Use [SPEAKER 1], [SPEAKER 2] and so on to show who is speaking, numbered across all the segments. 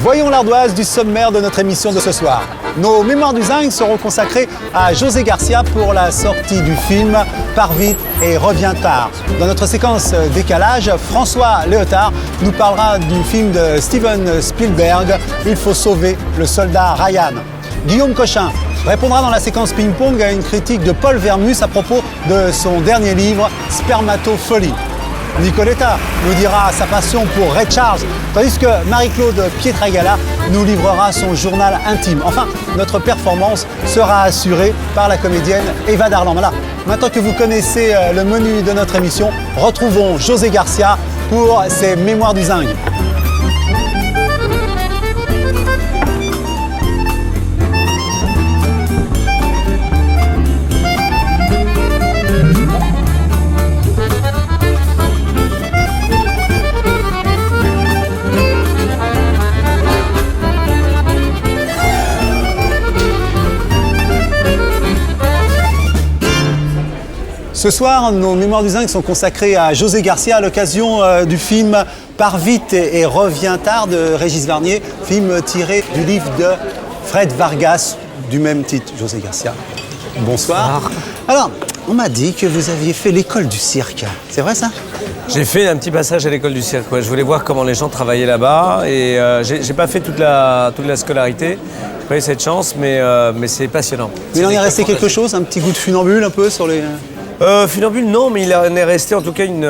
[SPEAKER 1] Voyons l'ardoise du sommaire de notre émission de ce soir. Nos mémoires du zinc seront consacrées à José Garcia pour la sortie du film Pars vite et reviens tard. Dans notre séquence décalage, François Léotard nous parlera du film de Steven Spielberg, Il faut sauver le soldat Ryan. Guillaume Cochin répondra dans la séquence ping-pong à une critique de Paul Vermus à propos de son dernier livre Spermatofolie. Nicoletta nous dira sa passion pour Ray Charles, tandis que Marie-Claude Pietragala nous livrera son journal intime. Enfin, notre performance sera assurée par la comédienne Eva Darlan. Voilà. Maintenant que vous connaissez le menu de notre émission, retrouvons José Garcia pour ses mémoires du zinc. Ce soir, nos mémoires du zinc sont consacrées à José Garcia à l'occasion du film Pars vite et reviens tard de Régis Varnier, film tiré du livre de Fred Vargas, du même titre, José Garcia. Bonsoir. Alors, on m'a dit que vous aviez fait l'école du cirque. C'est vrai ça?
[SPEAKER 2] J'ai fait un petit passage à l'école du cirque. Ouais. Je voulais voir comment les gens travaillaient là-bas et j'ai pas fait toute la scolarité. J'ai pas eu cette chance, mais c'est passionnant.
[SPEAKER 1] Mais il en est resté quelque chose, un petit goût de funambule un peu sur les...
[SPEAKER 2] Funambule, non, mais il en est resté en tout cas une...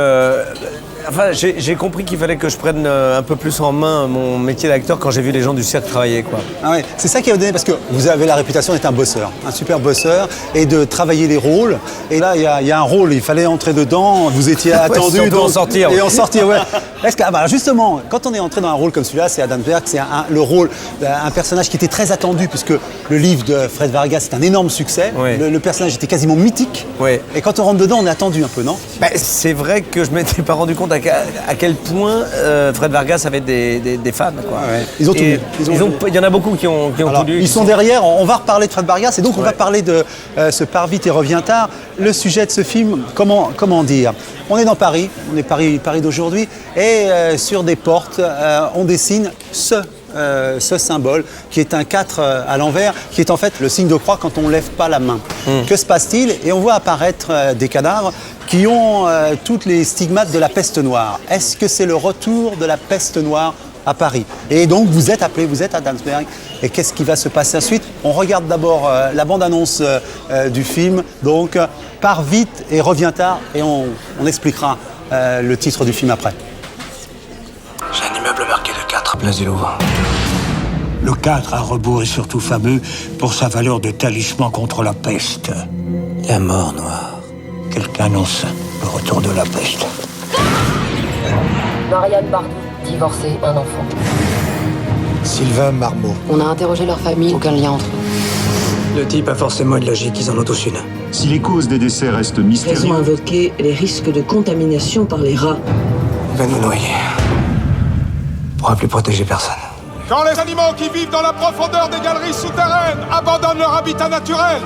[SPEAKER 2] Enfin, j'ai compris qu'il fallait que je prenne un peu plus en main mon métier d'acteur quand j'ai vu les gens du cirque travailler, quoi.
[SPEAKER 1] Ah ouais, c'est ça qui a donné, parce que vous avez la réputation d'être un bosseur, un super bosseur, et de travailler les rôles. Et là, il y a un rôle, il fallait entrer dedans, vous étiez attendu.
[SPEAKER 2] Ouais, en sortir.
[SPEAKER 1] Et en sortir, ouais. Est-ce que, justement, quand on est entré dans un rôle comme celui-là, c'est Adam Berg, c'est le rôle d'un personnage qui était très attendu, puisque le livre de Fred Vargas, c'est un énorme succès.
[SPEAKER 2] Ouais.
[SPEAKER 1] Le personnage était quasiment mythique.
[SPEAKER 2] Ouais.
[SPEAKER 1] Et quand on rentre dedans, on est attendu un peu, non?
[SPEAKER 2] C'est vrai que je ne m'étais pas rendu compte à quel point Fred Vargas avait des fans, quoi.
[SPEAKER 1] Ouais. Ils ont tout lu.
[SPEAKER 2] Il y en a beaucoup qui ont tout lu.
[SPEAKER 1] Ils sont derrière, on va reparler de Fred Vargas, et donc on va parler de ce Pars vite et reviens tard. Le sujet de ce film, comment dire? On est dans Paris, on est Paris d'aujourd'hui, et sur des portes, on dessine ce symbole qui est un 4 à l'envers, qui est en fait le signe de croix quand on ne lève pas la main. Que se passe-t-il? Et on voit apparaître des cadavres qui ont toutes les stigmates de la peste noire. Est-ce que c'est le retour de la peste noire à Paris? Et donc vous êtes appelé, vous êtes à Adamsberg. Et qu'est-ce qui va se passer ensuite? On regarde d'abord la bande-annonce du film. Donc Pars vite et reviens tard, et on expliquera le titre du film après.
[SPEAKER 3] J'ai un immeuble marqué de 4, place du Louvre.
[SPEAKER 4] Le 4 à rebours est surtout fameux pour sa valeur de talisman contre la peste.
[SPEAKER 3] La mort noire.
[SPEAKER 4] Quelqu'un annonce le retour de la peste.
[SPEAKER 5] Marianne Bardou, divorcée, un enfant.
[SPEAKER 6] Sylvain Marmot.
[SPEAKER 5] On a interrogé leur famille, aucun lien entre eux.
[SPEAKER 3] Le type a forcément une logique, ils en ont tous une.
[SPEAKER 7] Si les causes des décès restent
[SPEAKER 8] Ils ont
[SPEAKER 7] mystérieuses,
[SPEAKER 8] invoqué les risques de contamination par les rats.
[SPEAKER 3] Il va nous noyer. On pourra plus protéger personne.
[SPEAKER 9] Quand les animaux qui vivent dans la profondeur des galeries souterraines abandonnent leur habitat naturel,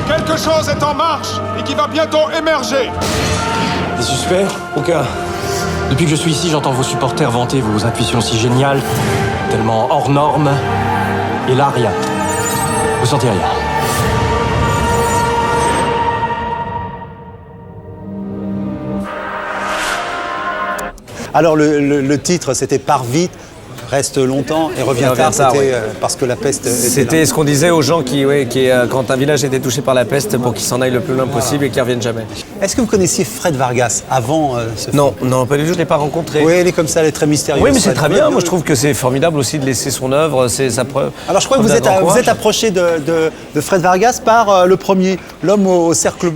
[SPEAKER 9] quelque chose est en marche et qui va bientôt émerger.
[SPEAKER 10] Des suspects? Aucun. Depuis que je suis ici, j'entends vos supporters vanter vos intuitions si géniales, tellement hors normes. Et là, rien. Vous sentez rien.
[SPEAKER 1] Alors le titre, c'était Pars vite, reste longtemps et reviens tard, c'était parce que la peste était
[SPEAKER 2] C'était ce qu'on disait aux gens quand un village était touché par la peste, pour qu'ils s'en aillent le plus loin possible et qu'ils ne reviennent jamais.
[SPEAKER 1] Est-ce que vous connaissiez Fred Vargas avant ce film?
[SPEAKER 2] Non, pas du tout, je ne l'ai pas rencontré.
[SPEAKER 1] Oui, elle est comme ça, elle est très mystérieuse.
[SPEAKER 2] Oui, mais c'est très bien. Moi, je trouve que c'est formidable aussi de laisser son œuvre, c'est sa preuve.
[SPEAKER 1] Alors, je crois que vous êtes approché de Fred Vargas par le premier, L'homme au cercle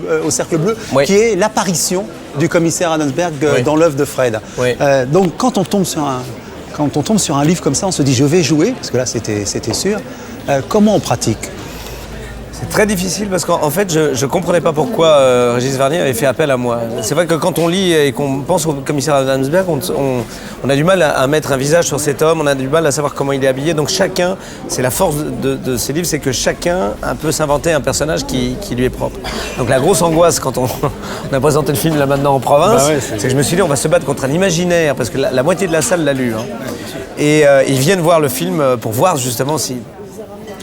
[SPEAKER 1] bleu,
[SPEAKER 2] oui,
[SPEAKER 1] qui est l'apparition du commissaire Adamsberg dans l'œuvre de Fred.
[SPEAKER 2] Oui.
[SPEAKER 1] Donc, quand on tombe sur un livre comme ça, on se dit je vais jouer, parce que là c'était sûr. Comment on pratique?
[SPEAKER 2] C'est très difficile parce qu'en fait, je comprenais pas pourquoi Régis Varnier avait fait appel à moi. C'est vrai que quand on lit et qu'on pense au commissaire Adamsberg, on a du mal à mettre un visage sur cet homme, on a du mal à savoir comment il est habillé. Donc chacun, c'est la force de ces livres, c'est que chacun peut s'inventer un personnage qui lui est propre. Donc la grosse angoisse quand on a présenté le film là maintenant en province, c'est que je me suis dit on va se battre contre un imaginaire, parce que la moitié de la salle l'a lu. Hein. Et ils viennent voir le film pour voir justement si...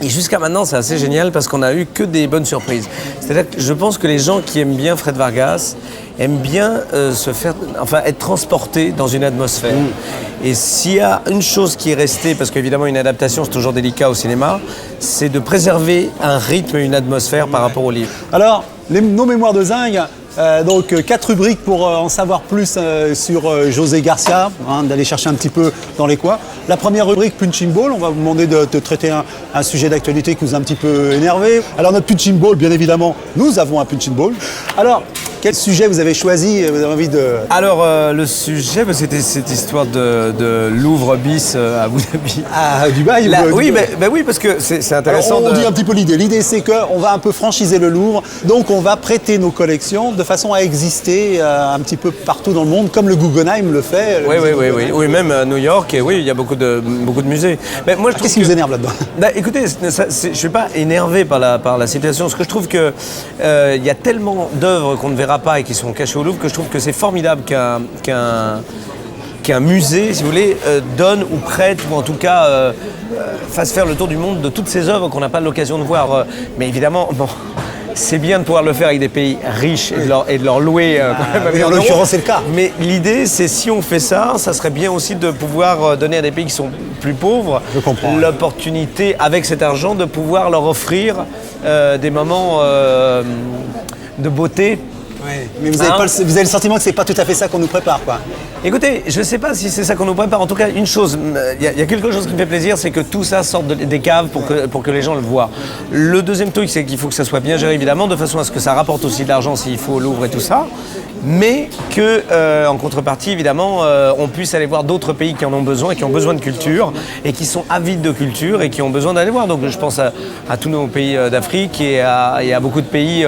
[SPEAKER 2] Et jusqu'à maintenant, c'est assez génial parce qu'on a eu que des bonnes surprises. C'est-à-dire que je pense que les gens qui aiment bien Fred Vargas aiment bien être transportés dans une atmosphère. Et s'il y a une chose qui est restée, parce qu'évidemment une adaptation c'est toujours délicat au cinéma, c'est de préserver un rythme et une atmosphère par rapport au livre.
[SPEAKER 1] Alors, nos mémoires de zinc, donc 4 rubriques pour en savoir plus sur José Garcia, d'aller chercher un petit peu dans les coins. La première rubrique, Punching Ball, on va vous demander de traiter un sujet d'actualité qui nous a un petit peu énervé. Alors notre Punching Ball, bien évidemment, nous avons un Punching Ball. Alors, quel sujet vous avez choisi, vous avez envie de...
[SPEAKER 2] Alors le sujet, c'était cette histoire de Louvre bis à Abu Dhabi.
[SPEAKER 1] À Dubaï
[SPEAKER 2] Oui, oui, parce que c'est intéressant.
[SPEAKER 1] Alors, on dit un petit peu l'idée. L'idée, c'est qu'on va un peu franchiser le Louvre, donc on va prêter nos collections de façon à exister un petit peu partout dans le monde, comme le Guggenheim le fait.
[SPEAKER 2] Oui, même à New York, et oui, il y a beaucoup de musées. Mais moi,
[SPEAKER 1] qu'est-ce qui vous énerve là-dedans?
[SPEAKER 2] Écoutez, je ne suis pas énervé par la situation, parce que je trouve qu'il y a tellement d'œuvres qu'on ne verra pas et qui sont cachées au Louvre que je trouve que c'est formidable qu'un musée, si vous voulez, donne ou prête, ou en tout cas fasse faire le tour du monde de toutes ces œuvres qu'on n'a pas l'occasion de voir. Mais évidemment, bon, c'est bien de pouvoir le faire avec des pays riches et de leur louer quand même.
[SPEAKER 1] En l'occurrence, c'est le cas.
[SPEAKER 2] Mais l'idée, c'est si on fait ça, ça serait bien aussi de pouvoir donner à des pays qui sont plus pauvres l'opportunité, avec cet argent, de pouvoir leur offrir des moments de beauté.
[SPEAKER 1] Oui, mais vous avez le sentiment que c'est pas tout à fait ça qu'on nous prépare, quoi.
[SPEAKER 2] Écoutez, je ne sais pas si c'est ça qu'on nous prépare. En tout cas, une chose, il y a quelque chose qui me fait plaisir, c'est que tout ça sorte des caves pour que les gens le voient. Le deuxième truc, c'est qu'il faut que ça soit bien géré, évidemment, de façon à ce que ça rapporte aussi de l'argent s'il faut au Louvre et tout ça. Mais qu'en contrepartie, évidemment, on puisse aller voir d'autres pays qui en ont besoin, qui ont besoin de culture et qui sont avides de culture et qui ont besoin d'aller voir. Donc je pense à tous nos pays d'Afrique et à beaucoup de pays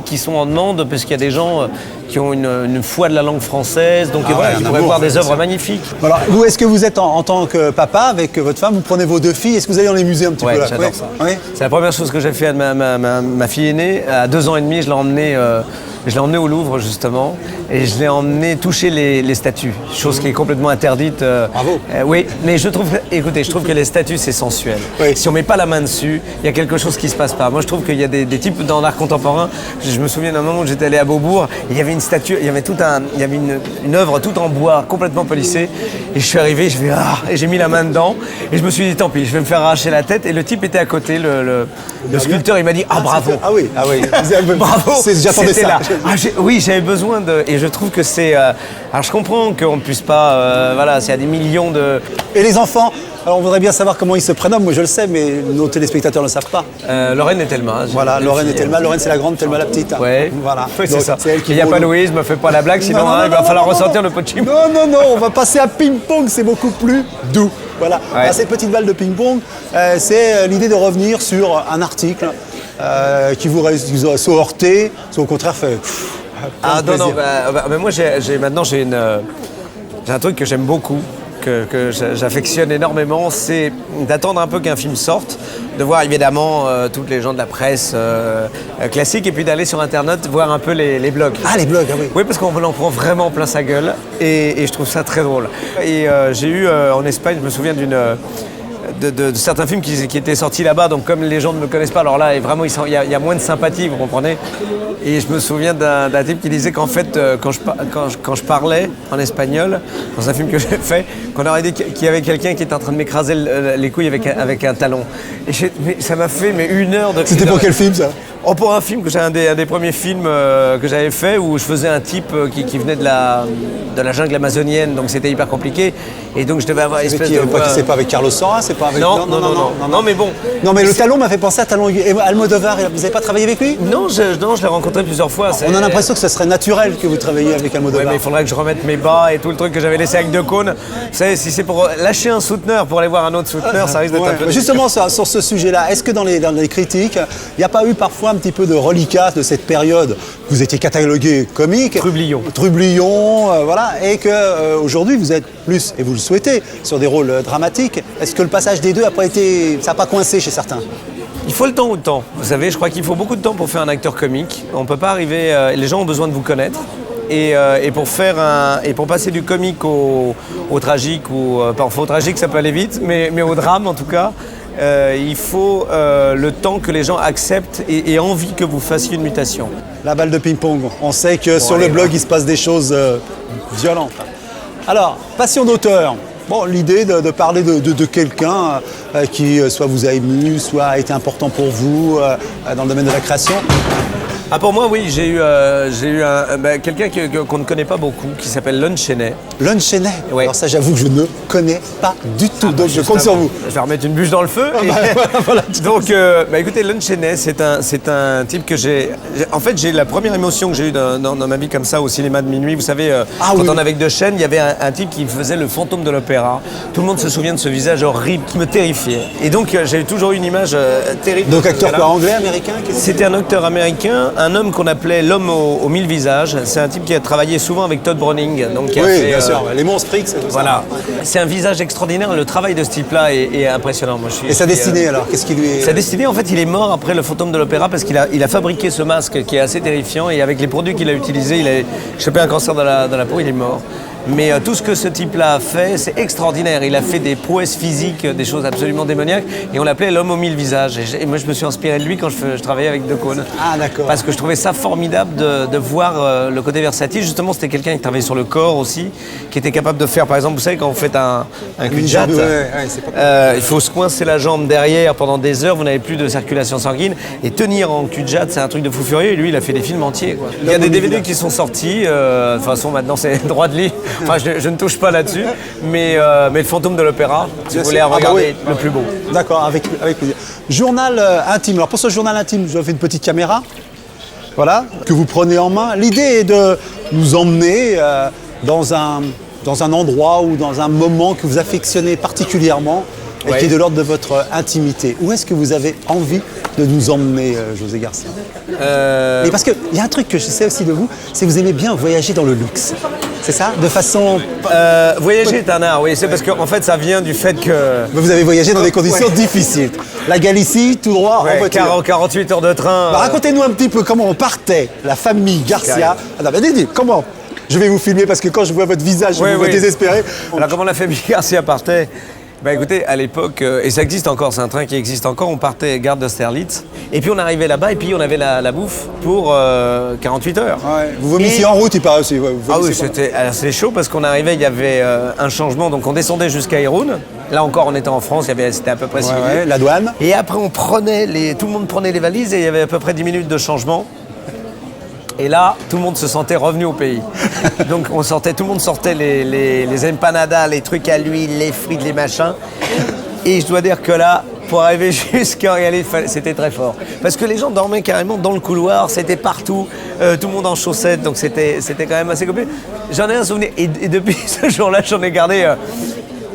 [SPEAKER 2] qui sont en demande, parce qu'il y a des gens qui ont une foi de la langue française, donc qui pourraient voir des œuvres magnifiques.
[SPEAKER 1] Alors, vous, est-ce que vous êtes en tant que papa avec votre femme, vous prenez vos 2 filles, est-ce que vous allez dans les musées un petit peu là?
[SPEAKER 2] J'adore ça. Oui. C'est la première chose que j'ai fait à ma fille aînée. À 2 ans et demi, je l'ai emmenée au Louvre, justement, et je l'ai emmenée toucher les statues, chose qui est complètement interdite.
[SPEAKER 1] Bravo.
[SPEAKER 2] Oui, mais je trouve que les statues, c'est sensuel. Oui. Si on met pas la main dessus, il y a quelque chose qui se passe pas. Moi, je trouve qu'il y a des types dans l'art contemporain. Je me souviens d'un moment où j'étais allé à Beaubourg, et il y avait une statue, il y avait une œuvre toute en bois, complètement polissée, et je suis arrivé, et j'ai mis la main dedans, et je me suis dit, tant pis, je vais me faire arracher la tête, et le type était à côté, le sculpteur, il m'a dit, bravo.
[SPEAKER 1] Ah oui.
[SPEAKER 2] Bravo.
[SPEAKER 1] J'attendais ça.
[SPEAKER 2] Là. Oui, j'avais besoin de... Et je trouve que c'est... Alors je comprends qu'on ne puisse pas... s'il y a des millions de...
[SPEAKER 1] Et les enfants, alors on voudrait bien savoir comment ils se prénomment, moi je le sais, mais nos téléspectateurs ne le savent pas.
[SPEAKER 2] Lorraine et Thelma.
[SPEAKER 1] Voilà, Lorraine et Thelma. Lorraine c'est la grande, Thelma la petite.
[SPEAKER 2] Ouais.
[SPEAKER 1] Voilà.
[SPEAKER 2] Oui, c'est ça. Il n'y a pas Louise, me fais pas la blague, sinon il va falloir ressortir le punching.
[SPEAKER 1] Non, on va passer à ping-pong, c'est beaucoup plus doux. Voilà. Ouais. Alors, cette petite balle de ping-pong, c'est l'idée de revenir sur un article qui vous a soit heurté, soit au contraire fait...
[SPEAKER 2] mais moi j'ai un truc que j'aime beaucoup, que j'affectionne énormément, c'est d'attendre un peu qu'un film sorte, de voir évidemment toutes les gens de la presse classique, et puis d'aller sur internet voir un peu les blogs.
[SPEAKER 1] Ah, les blogs, ah oui.
[SPEAKER 2] Oui, parce qu'on en prend vraiment plein sa gueule, et je trouve ça très drôle. Et j'ai eu en Espagne, je me souviens de certains films qui étaient sortis là-bas, donc comme les gens ne me connaissent pas, alors là vraiment il y a moins de sympathie, vous comprenez. Et je me souviens d'un type qui disait qu'en fait quand je parlais en espagnol dans un film que j'ai fait, qu'on aurait dit qu'il y avait quelqu'un qui était en train de m'écraser les couilles avec un talon. Et ça m'a fait 1 heure de...
[SPEAKER 1] C'était pour quel film ça?
[SPEAKER 2] Oh, pour un film, un des premiers films que j'avais fait où je faisais un type qui venait de la jungle amazonienne, donc c'était hyper compliqué. Et donc je devais avoir une espèce de voix...
[SPEAKER 1] C'est pas avec Carlos Saura, c'est pas avec...
[SPEAKER 2] Non, mais bon.
[SPEAKER 1] Non, mais le talon m'a fait penser à Talon Almodovar. Vous n'avez pas travaillé avec lui?
[SPEAKER 2] Non, je l'ai rencontré plusieurs fois.
[SPEAKER 1] On a l'impression que ce serait naturel que vous travailliez avec Almodovar.
[SPEAKER 2] Ouais, mais il faudrait que je remette mes bas et tout le truc que j'avais laissé avec De Caunes. Vous savez, si c'est pour lâcher un souteneur pour aller voir un autre souteneur, ça risque d'être un peu...
[SPEAKER 1] Justement, sur ce sujet-là, est-ce que dans les critiques, il n'y a pas eu parfois un petit peu de reliquat de cette période? Vous étiez catalogué comique. Trublion, voilà. Et qu'aujourd'hui, vous êtes plus, et vous le souhaitez, sur des rôles dramatiques. Est-ce que le passage des deux n'a pas coincé chez certains?
[SPEAKER 2] Il faut le temps au temps. Vous savez, je crois qu'il faut beaucoup de temps pour faire un acteur comique. On ne peut pas arriver... les gens ont besoin de vous connaître. Et pour passer du comique au tragique, parfois au tragique ça peut aller vite, mais au drame en tout cas, il faut le temps que les gens acceptent et envie que vous fassiez une mutation.
[SPEAKER 1] La balle de ping-pong, on sait que sur le blog il se passe des choses violentes. Alors, passion d'auteur. Bon, l'idée de parler de quelqu'un qui soit vous a ému, soit a été important pour vous dans le domaine de la création.
[SPEAKER 2] Ah, pour moi, oui, j'ai eu quelqu'un qu'on ne connaît pas beaucoup, qui s'appelle Lon Chaney.
[SPEAKER 1] Lon Chaney.
[SPEAKER 2] Ouais.
[SPEAKER 1] Alors ça, j'avoue que je ne connais pas du tout, donc je compte sur vous.
[SPEAKER 2] Je vais remettre une bûche dans le feu.
[SPEAKER 1] Voilà.
[SPEAKER 2] Donc, écoutez, Lon Chaney, c'est un type que j'ai... En fait, j'ai la première émotion que j'ai eue dans ma vie comme ça, au cinéma de minuit. Vous savez, quand on est avec deux chaînes, il y avait un type qui faisait le fantôme de l'opéra. Tout le monde se souvient de ce visage horrible qui me terrifiait. Et donc, j'ai toujours eu une image terrible.
[SPEAKER 1] Donc, acteur quoi, anglais, américain?
[SPEAKER 2] C'était un acteur américain, un homme qu'on appelait l'homme aux 1000 visages. C'est un type qui a travaillé souvent avec Todd Browning. Donc qui a fait,
[SPEAKER 1] bien sûr, les monstres X et tout
[SPEAKER 2] voilà. Ça. C'est un visage extraordinaire. Le travail de ce type-là est impressionnant. Moi,
[SPEAKER 1] et sa destinée alors, qu'est-ce qui lui est...
[SPEAKER 2] Sa destinée, en fait, il est mort après le fantôme de l'opéra parce qu'il a fabriqué ce masque qui est assez terrifiant et avec les produits qu'il a utilisés, il a chopé un cancer de la peau, il est mort. Mais tout ce que ce type-là a fait, c'est extraordinaire. Il a fait des prouesses physiques, des choses absolument démoniaques. Et on l'appelait l'homme aux 1000 visages. Et moi, je me suis inspiré de lui quand je travaillais avec De Caunes.
[SPEAKER 1] Ah, d'accord.
[SPEAKER 2] Parce que je trouvais ça formidable de voir le côté versatile. Justement, c'était quelqu'un qui travaillait sur le corps aussi, qui était capable de faire, par exemple, vous savez, quand vous faites un cul de jatte, il faut se coincer la jambe derrière pendant des heures, vous n'avez plus de circulation sanguine. Et tenir en cul de jatte, c'est un truc de fou furieux. Et lui, il a fait des films entiers, quoi. Il y a des DVD qui sont sortis. De toute façon, maintenant, c'est droit de lit. Enfin, je ne touche pas là-dessus, mais le fantôme de l'opéra, si vous voulez regarder le plus beau.
[SPEAKER 1] D'accord, avec plaisir. Journal intime. Alors pour ce journal intime, je fais une petite caméra, voilà, que vous prenez en main. L'idée est de nous emmener dans un endroit ou dans un moment que vous affectionnez particulièrement et qui est de l'ordre de votre intimité. Où est-ce que vous avez envie de nous emmener, José Garcia? Et parce qu'il y a un truc que je sais aussi de vous, c'est que vous aimez bien voyager dans le luxe. C'est ça? De façon...
[SPEAKER 2] Voyager est un art, oui. C'est parce qu'en fait, ça vient du fait que...
[SPEAKER 1] Vous avez voyagé dans des conditions difficiles. La Galicie, tout droit, en voiture.
[SPEAKER 2] 48 heures de train.
[SPEAKER 1] Racontez-nous un petit peu comment on partait, la famille Garcia. Comment? Je vais vous filmer parce que quand je vois votre visage, je vous vois désespéré.
[SPEAKER 2] Alors, comment la famille Garcia partait? Écoutez, à l'époque, et ça existe encore, c'est un train qui existe encore, on partait gare d'Austerlitz, et puis on arrivait là-bas, et puis on avait la bouffe pour 48 heures.
[SPEAKER 1] Ouais. Vous vomissiez en route, il paraît aussi.
[SPEAKER 2] Ah oui, c'était assez chaud, parce qu'on arrivait, il y avait un changement, donc on descendait jusqu'à Irun. Là encore, on était en France, c'était à peu près civilisé.
[SPEAKER 1] La douane.
[SPEAKER 2] Et après, tout le monde prenait les valises, et il y avait à peu près 10 minutes de changement. Et là, tout le monde se sentait revenu au pays. Donc tout le monde sortait les empanadas, les trucs à l'huile, les frites, les machins. Et je dois dire que là, pour arriver jusqu'à Orly, c'était très fort. Parce que les gens dormaient carrément dans le couloir, c'était partout, tout le monde en chaussettes, donc c'était quand même assez compliqué. J'en ai un souvenir, et depuis ce jour-là, j'en ai gardé...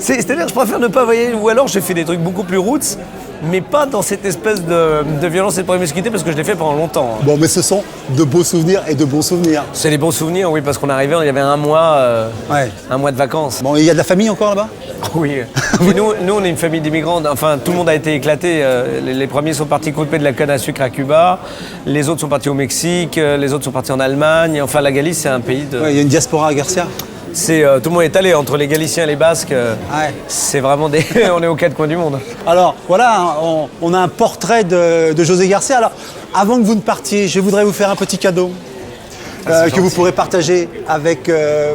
[SPEAKER 2] C'est-à-dire que je préfère ne pas voyager, ou alors j'ai fait des trucs beaucoup plus roots, mais pas dans cette espèce de violence et de promiscuité parce que je l'ai fait pendant longtemps.
[SPEAKER 1] Bon, mais ce sont de beaux souvenirs et de bons souvenirs.
[SPEAKER 2] C'est des bons souvenirs, oui, parce qu'on arrivait, il y avait un mois de vacances.
[SPEAKER 1] Bon, il y a de la famille encore là-bas?
[SPEAKER 2] Oui. Nous, on est une famille d'immigrants. Enfin, tout le monde a été éclaté. Les premiers sont partis couper de la canne à sucre à Cuba. Les autres sont partis au Mexique. Les autres sont partis en Allemagne. Enfin, la Galice, c'est un pays de...
[SPEAKER 1] Il y a une diaspora à Garcia.
[SPEAKER 2] Tout le monde est allé entre les Galiciens et les Basques. C'est vraiment on est aux quatre coins du monde.
[SPEAKER 1] Alors voilà, on a un portrait de José Garcia. Alors avant que vous ne partiez, je voudrais vous faire un petit cadeau. que vous pourrez partager avec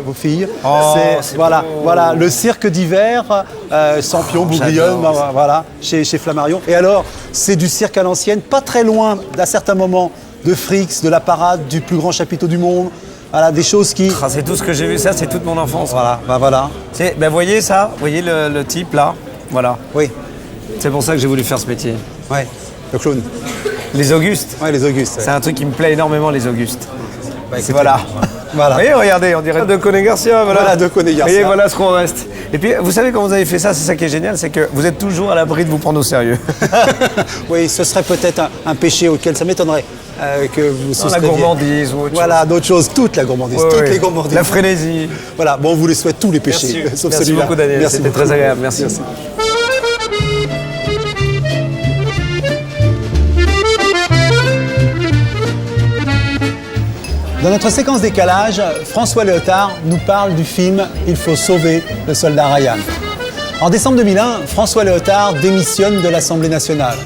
[SPEAKER 1] vos filles.
[SPEAKER 2] C'est
[SPEAKER 1] voilà,
[SPEAKER 2] beau.
[SPEAKER 1] voilà, le cirque d'hiver, Sampion, Bouglione,
[SPEAKER 2] j'adore.
[SPEAKER 1] voilà, chez Flammarion. Et alors, c'est du cirque à l'ancienne, pas très loin d'un certain moment de Frix, de la parade, du plus grand chapiteau du monde. Voilà, des choses qui...
[SPEAKER 2] Ah, c'est tout ce que j'ai vu, ça, c'est toute mon enfance.
[SPEAKER 1] Voilà, bah voilà.
[SPEAKER 2] Voyez ça, voyez le type là, voilà.
[SPEAKER 1] Oui,
[SPEAKER 2] C'est pour ça que j'ai voulu faire ce métier.
[SPEAKER 1] ouais, le clown.
[SPEAKER 2] Les Augustes.
[SPEAKER 1] Ouais, les Augustes.
[SPEAKER 2] C'est un truc qui me plaît énormément, les Augustes.
[SPEAKER 1] écoutez,
[SPEAKER 2] Voilà.
[SPEAKER 1] Voilà.
[SPEAKER 2] Vous voyez, regardez, on dirait de Coné Garcia.
[SPEAKER 1] Voilà, de Coné Garcia.
[SPEAKER 2] Vous voyez, voilà ce qu'on reste. Et puis, vous savez quand vous avez fait ça, c'est ça qui est génial, c'est que vous êtes toujours à l'abri de vous prendre au sérieux.
[SPEAKER 1] Oui, ce serait peut-être un péché auquel ça m'étonnerait que vous
[SPEAKER 2] La
[SPEAKER 1] souscriviez.
[SPEAKER 2] gourmandise ou autre
[SPEAKER 1] Voilà, d'autres choses, toute la gourmandise,
[SPEAKER 2] chose.
[SPEAKER 1] toutes
[SPEAKER 2] Ouais,
[SPEAKER 1] les gourmandises.
[SPEAKER 2] La frénésie.
[SPEAKER 1] Voilà, bon, on vous les souhaite tous les péchés,
[SPEAKER 2] Merci,
[SPEAKER 1] sauf
[SPEAKER 2] merci
[SPEAKER 1] celui-là.
[SPEAKER 2] beaucoup Daniel, c'était
[SPEAKER 1] beaucoup.
[SPEAKER 2] très agréable, merci.
[SPEAKER 1] Dans notre séquence décalage, François Léotard nous parle du film « Il faut sauver le soldat Ryan ». En décembre 2001, François Léotard démissionne de l'Assemblée nationale.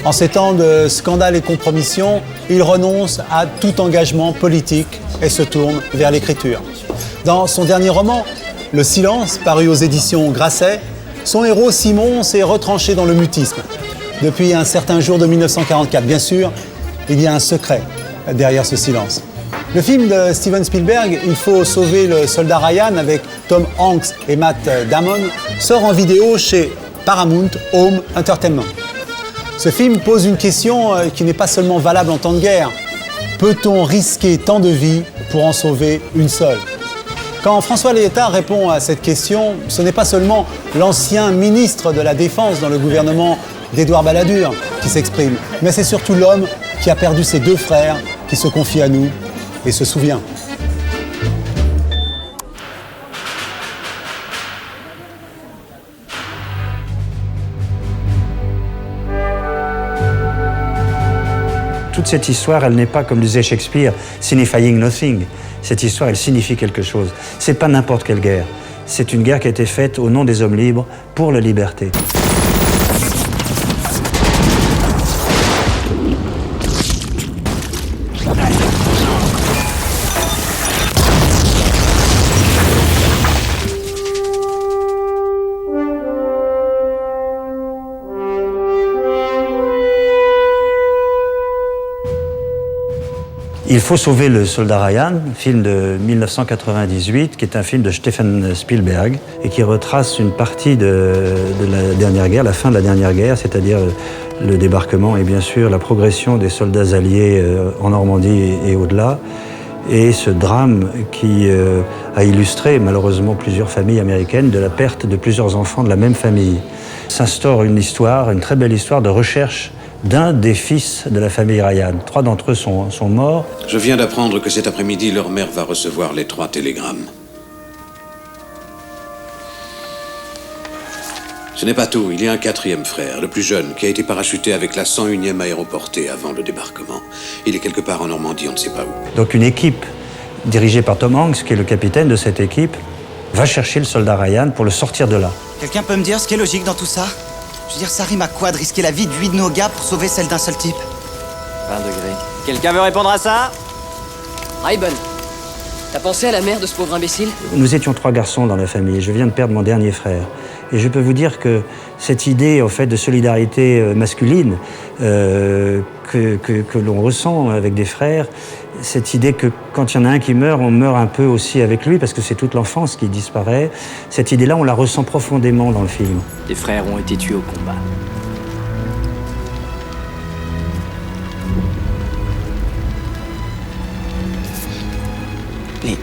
[SPEAKER 1] En ces temps de scandales et compromissions, il renonce à tout engagement politique et se tourne vers l'écriture. Dans son dernier roman, Le Silence, paru aux éditions Grasset, son héros Simon s'est retranché dans le mutisme. Depuis un certain jour de 1944, bien sûr, il y a un secret derrière ce silence. Le film de Steven Spielberg, Il faut sauver le soldat Ryan, avec Tom Hanks et Matt Damon, sort en vidéo chez Paramount Home Entertainment. Ce film pose une question qui n'est pas seulement valable en temps de guerre. Peut-on risquer tant de vies pour en sauver une seule ? Quand François Léotard répond à cette question, ce n'est pas seulement l'ancien ministre de la Défense dans le gouvernement d'Édouard Balladur qui s'exprime, mais c'est surtout l'homme qui a perdu ses 2 frères, qui se confie à nous et se souvient.
[SPEAKER 11] Toute cette histoire, elle n'est pas, comme disait Shakespeare, signifying nothing. Cette histoire, elle signifie quelque chose. C'est pas n'importe quelle guerre. C'est une guerre qui a été faite au nom des hommes libres, pour la liberté. Il faut sauver le soldat Ryan, film de 1998, qui est un film de Steven Spielberg et qui retrace une partie de la dernière guerre, la fin de la dernière guerre, c'est-à-dire le débarquement et bien sûr la progression des soldats alliés en Normandie et au-delà. Et ce drame qui a illustré malheureusement plusieurs familles américaines de la perte de plusieurs enfants de la même famille. S'instaure une histoire, une très belle histoire de recherche d'un des fils de la famille Ryan. 3 d'entre eux sont morts.
[SPEAKER 12] Je viens d'apprendre que cet après-midi, leur mère va recevoir les 3 télégrammes. Ce n'est pas tout. Il y a un 4e frère, le plus jeune, qui a été parachuté avec la 101e aéroportée avant le débarquement. Il est quelque part en Normandie, on ne sait pas où.
[SPEAKER 11] Donc une équipe dirigée par Tom Hanks, qui est le capitaine de cette équipe, va chercher le soldat Ryan pour le sortir de là.
[SPEAKER 13] Quelqu'un peut me dire ce qui est logique dans tout ça ? Je veux dire, ça rime à quoi de risquer la vie de 8 de nos gars pour sauver celle d'un seul type ?
[SPEAKER 14] 20 degrés. Quelqu'un veut répondre à ça ?
[SPEAKER 5] Raybon, t'as pensé à la mère de ce pauvre imbécile ?
[SPEAKER 11] Nous étions 3 garçons dans la famille. Je viens de perdre mon dernier frère. Et je peux vous dire que cette idée, en fait, de solidarité masculine que l'on ressent avec des frères, cette idée que quand il y en a un qui meurt, on meurt un peu aussi avec lui, parce que c'est toute l'enfance qui disparaît, cette idée-là, on la ressent profondément dans le film.
[SPEAKER 14] Tes frères ont été tués au combat.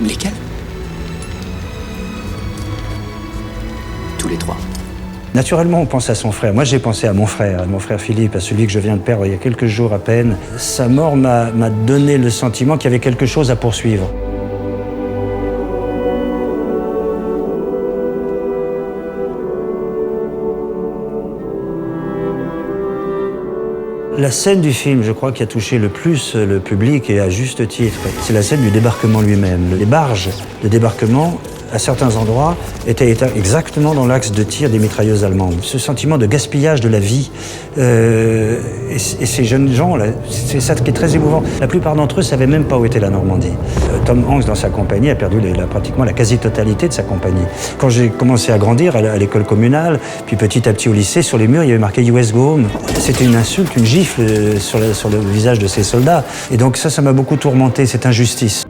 [SPEAKER 13] Lesquels ?
[SPEAKER 14] Tous les 3.
[SPEAKER 11] Naturellement, on pense à son frère. Moi, j'ai pensé à mon frère Philippe, à celui que je viens de perdre il y a quelques jours à peine. Sa mort m'a donné le sentiment qu'il y avait quelque chose à poursuivre. La scène du film, je crois, qui a touché le plus le public, et à juste titre, c'est la scène du débarquement lui-même. Les barges de débarquement à certains endroits, était exactement dans l'axe de tir des mitrailleuses allemandes. Ce sentiment de gaspillage de la vie. Et ces jeunes gens, là, c'est ça qui est très émouvant. La plupart d'entre eux ne savaient même pas où était la Normandie. Tom Hanks, dans sa compagnie, a perdu pratiquement la quasi-totalité de sa compagnie. Quand j'ai commencé à grandir à l'école communale, puis petit à petit au lycée, sur les murs, il y avait marqué US Go Home. C'était une insulte, une gifle sur le visage de ces soldats. Et donc ça m'a beaucoup tourmenté, cette injustice.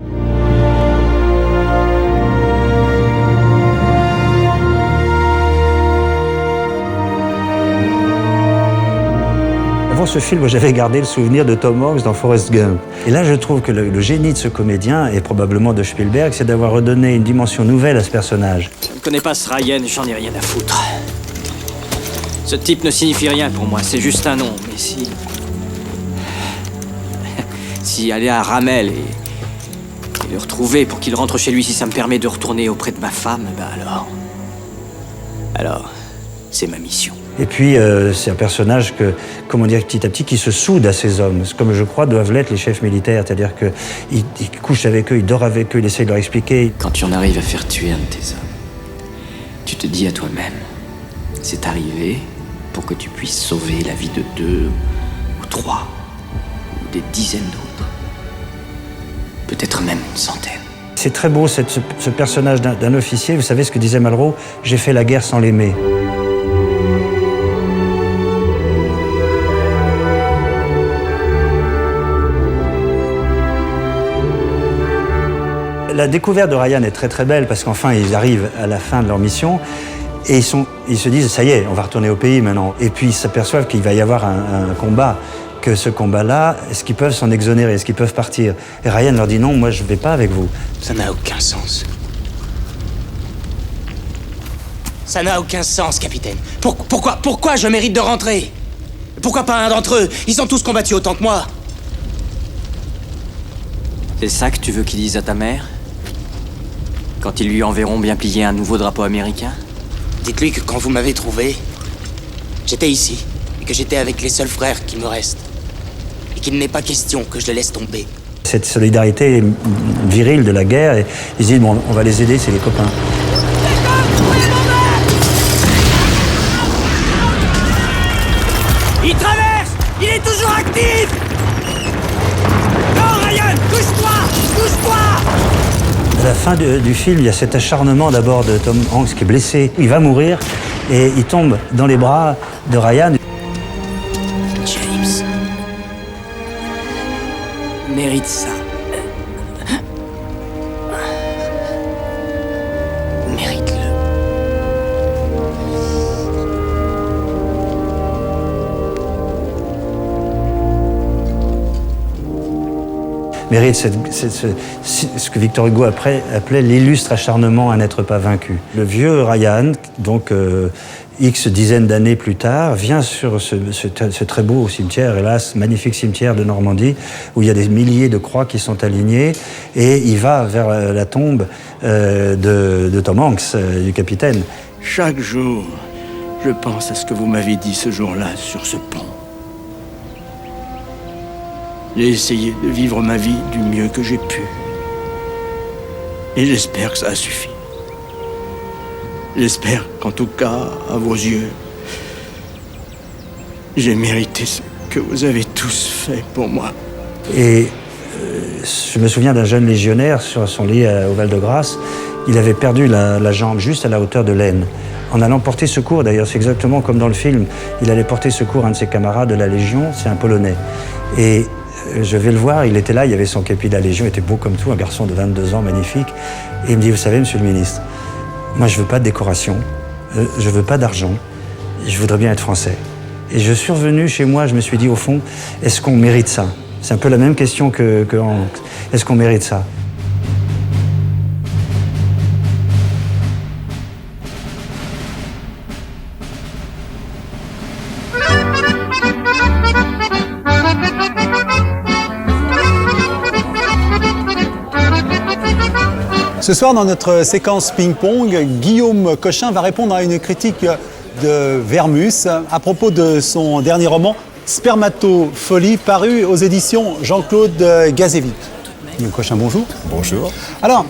[SPEAKER 11] Avant ce film, j'avais gardé le souvenir de Tom Hanks dans Forrest Gump. Et là, je trouve que le génie de ce comédien, et probablement de Spielberg, c'est d'avoir redonné une dimension nouvelle à ce personnage.
[SPEAKER 14] Je ne connais pas ce Ryan, j'en ai rien à foutre. Ce type ne signifie rien pour moi, c'est juste un nom. Mais si aller à Ramel et le retrouver pour qu'il rentre chez lui, si ça me permet de retourner auprès de ma femme, ben alors, c'est ma mission.
[SPEAKER 11] Et puis, c'est un personnage comment dire, petit à petit, qui se soude à ces hommes, comme je crois doivent l'être les chefs militaires, c'est-à-dire qu'il couche avec eux, il dort avec eux, il essaie de leur expliquer.
[SPEAKER 14] Quand tu en arrives à faire tuer un de tes hommes, tu te dis à toi-même, c'est arrivé pour que tu puisses sauver la vie de 2 ou 3 ou des dizaines d'autres, peut-être même une centaine.
[SPEAKER 11] C'est très beau, ce personnage d'un officier. Vous savez ce que disait Malraux? J'ai fait la guerre sans l'aimer. La découverte de Ryan est très très belle parce qu'enfin ils arrivent à la fin de leur mission et ils se disent ça y est, on va retourner au pays maintenant. Et puis ils s'aperçoivent qu'il va y avoir un combat, que ce combat-là, est-ce qu'ils peuvent s'en exonérer, est-ce qu'ils peuvent partir? Et Ryan leur dit non, moi je ne vais pas avec vous.
[SPEAKER 15] Ça n'a aucun sens. Ça n'a aucun sens, capitaine. Pourquoi je mérite de rentrer? Pourquoi pas un d'entre eux? Ils ont tous combattu autant que moi.
[SPEAKER 14] C'est ça que tu veux qu'ils disent à ta mère? Quand ils lui enverront bien plier un nouveau drapeau américain?
[SPEAKER 15] Dites-lui que quand vous m'avez trouvé, j'étais ici, et que j'étais avec les seuls frères qui me restent. Et qu'il n'est pas question que je les laisse tomber.
[SPEAKER 11] Cette solidarité virile de la guerre, et ils disent bon, on va les aider, c'est les copains.
[SPEAKER 15] Il traverse! Il est toujours actif! Non, Ryan! Couche-toi! Couche-toi!
[SPEAKER 11] À la fin du film, il y a cet acharnement d'abord de Tom Hanks qui est blessé. Il va mourir et il tombe dans les bras de Ryan.
[SPEAKER 15] James mérite ça. Mérite-le.
[SPEAKER 11] Mérite ce que Victor Hugo appelait l'illustre acharnement à n'être pas vaincu. Le vieux Ryan, donc X dizaines d'années plus tard, vient sur ce très beau cimetière, hélas, magnifique cimetière de Normandie, où il y a des milliers de croix qui sont alignées, et il va vers la tombe de Tom Hanks, du capitaine.
[SPEAKER 16] Chaque jour, je pense à ce que vous m'avez dit ce jour-là sur ce pont. J'ai essayé de vivre ma vie du mieux que j'ai pu. Et j'espère que ça a suffi. J'espère qu'en tout cas, à vos yeux, j'ai mérité ce que vous avez tous fait pour moi.
[SPEAKER 11] Et je me souviens d'un jeune légionnaire sur son lit au Val-de-Grâce. Il avait perdu la jambe juste à la hauteur de l'aine. En allant porter secours, d'ailleurs c'est exactement comme dans le film, il allait porter secours à un de ses camarades de la Légion, c'est un Polonais. Et je vais le voir, il était là, il avait son képi de la Légion, il était beau comme tout, un garçon de 22 ans, magnifique. Et il me dit, vous savez, monsieur le ministre, moi je veux pas de décoration, je veux pas d'argent, je voudrais bien être français. Et je suis revenu chez moi, je me suis dit, au fond, est-ce qu'on mérite ça? C'est un peu la même question que Hanks. Est-ce qu'on mérite ça?
[SPEAKER 1] Ce soir, dans notre séquence ping-pong, Guillaume Cochin va répondre à une critique de Vermus à propos de son dernier roman, Spermatofolie, paru aux éditions Jean-Claude Gazévic. Guillaume Cochin, bonjour.
[SPEAKER 17] Bonjour.
[SPEAKER 1] Alors,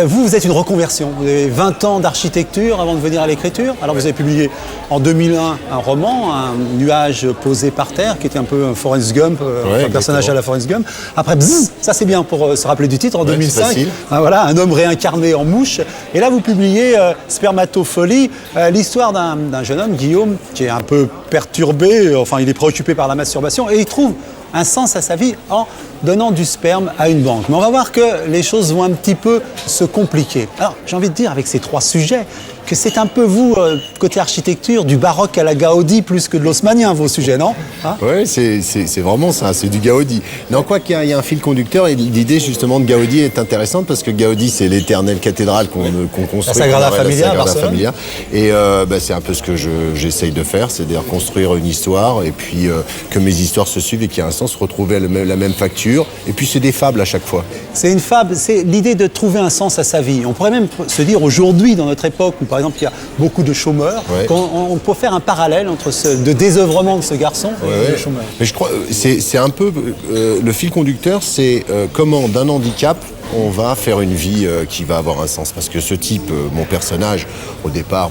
[SPEAKER 1] vous êtes une reconversion. Vous avez 20 ans d'architecture avant de venir à l'écriture. Alors vous avez publié en 2001 un roman, Un nuage posé par terre, qui était un peu un Forrest Gump, un personnage à la Forrest Gump. Après, bzzz, ça c'est bien pour se rappeler du titre, en 2005. Voilà, un homme réincarné en mouche. Et là vous publiez Spermatofolie, l'histoire d'un jeune homme, Guillaume, qui est un peu perturbé, enfin il est préoccupé par la masturbation, et il trouve un sens à sa vie en donnant du sperme à une banque. Mais on va voir que les choses vont un petit peu se compliquer. Alors, j'ai envie de dire, avec ces 3 sujets, que c'est un peu vous, côté architecture, du baroque à la Gaudi, plus que de l'haussmannien, vos sujets, non?
[SPEAKER 17] Oui, c'est vraiment ça, c'est du Gaudi. Non, quoi qu'il y a un fil conducteur, et l'idée justement de Gaudi est intéressante, parce que Gaudi, c'est l'éternelle cathédrale qu'on construit.
[SPEAKER 1] La Sagrada Familia,
[SPEAKER 17] et c'est un peu ce que j'essaye de faire, c'est-à-dire construire une histoire, et puis que mes histoires se suivent et qu'il y a un sens, retrouver la même facture, et puis c'est des fables à chaque fois.
[SPEAKER 1] C'est une fable, c'est l'idée de trouver un sens à sa vie. On pourrait même se dire aujourd'hui, dans notre époque, où par exemple il y a beaucoup de chômeurs, qu'on peut faire un parallèle entre le désœuvrement de ce garçon et le chômeur.
[SPEAKER 17] Mais je crois, c'est un peu, le fil conducteur, c'est comment d'un handicap, on va faire une vie qui va avoir un sens. Parce que ce type, mon personnage, au départ,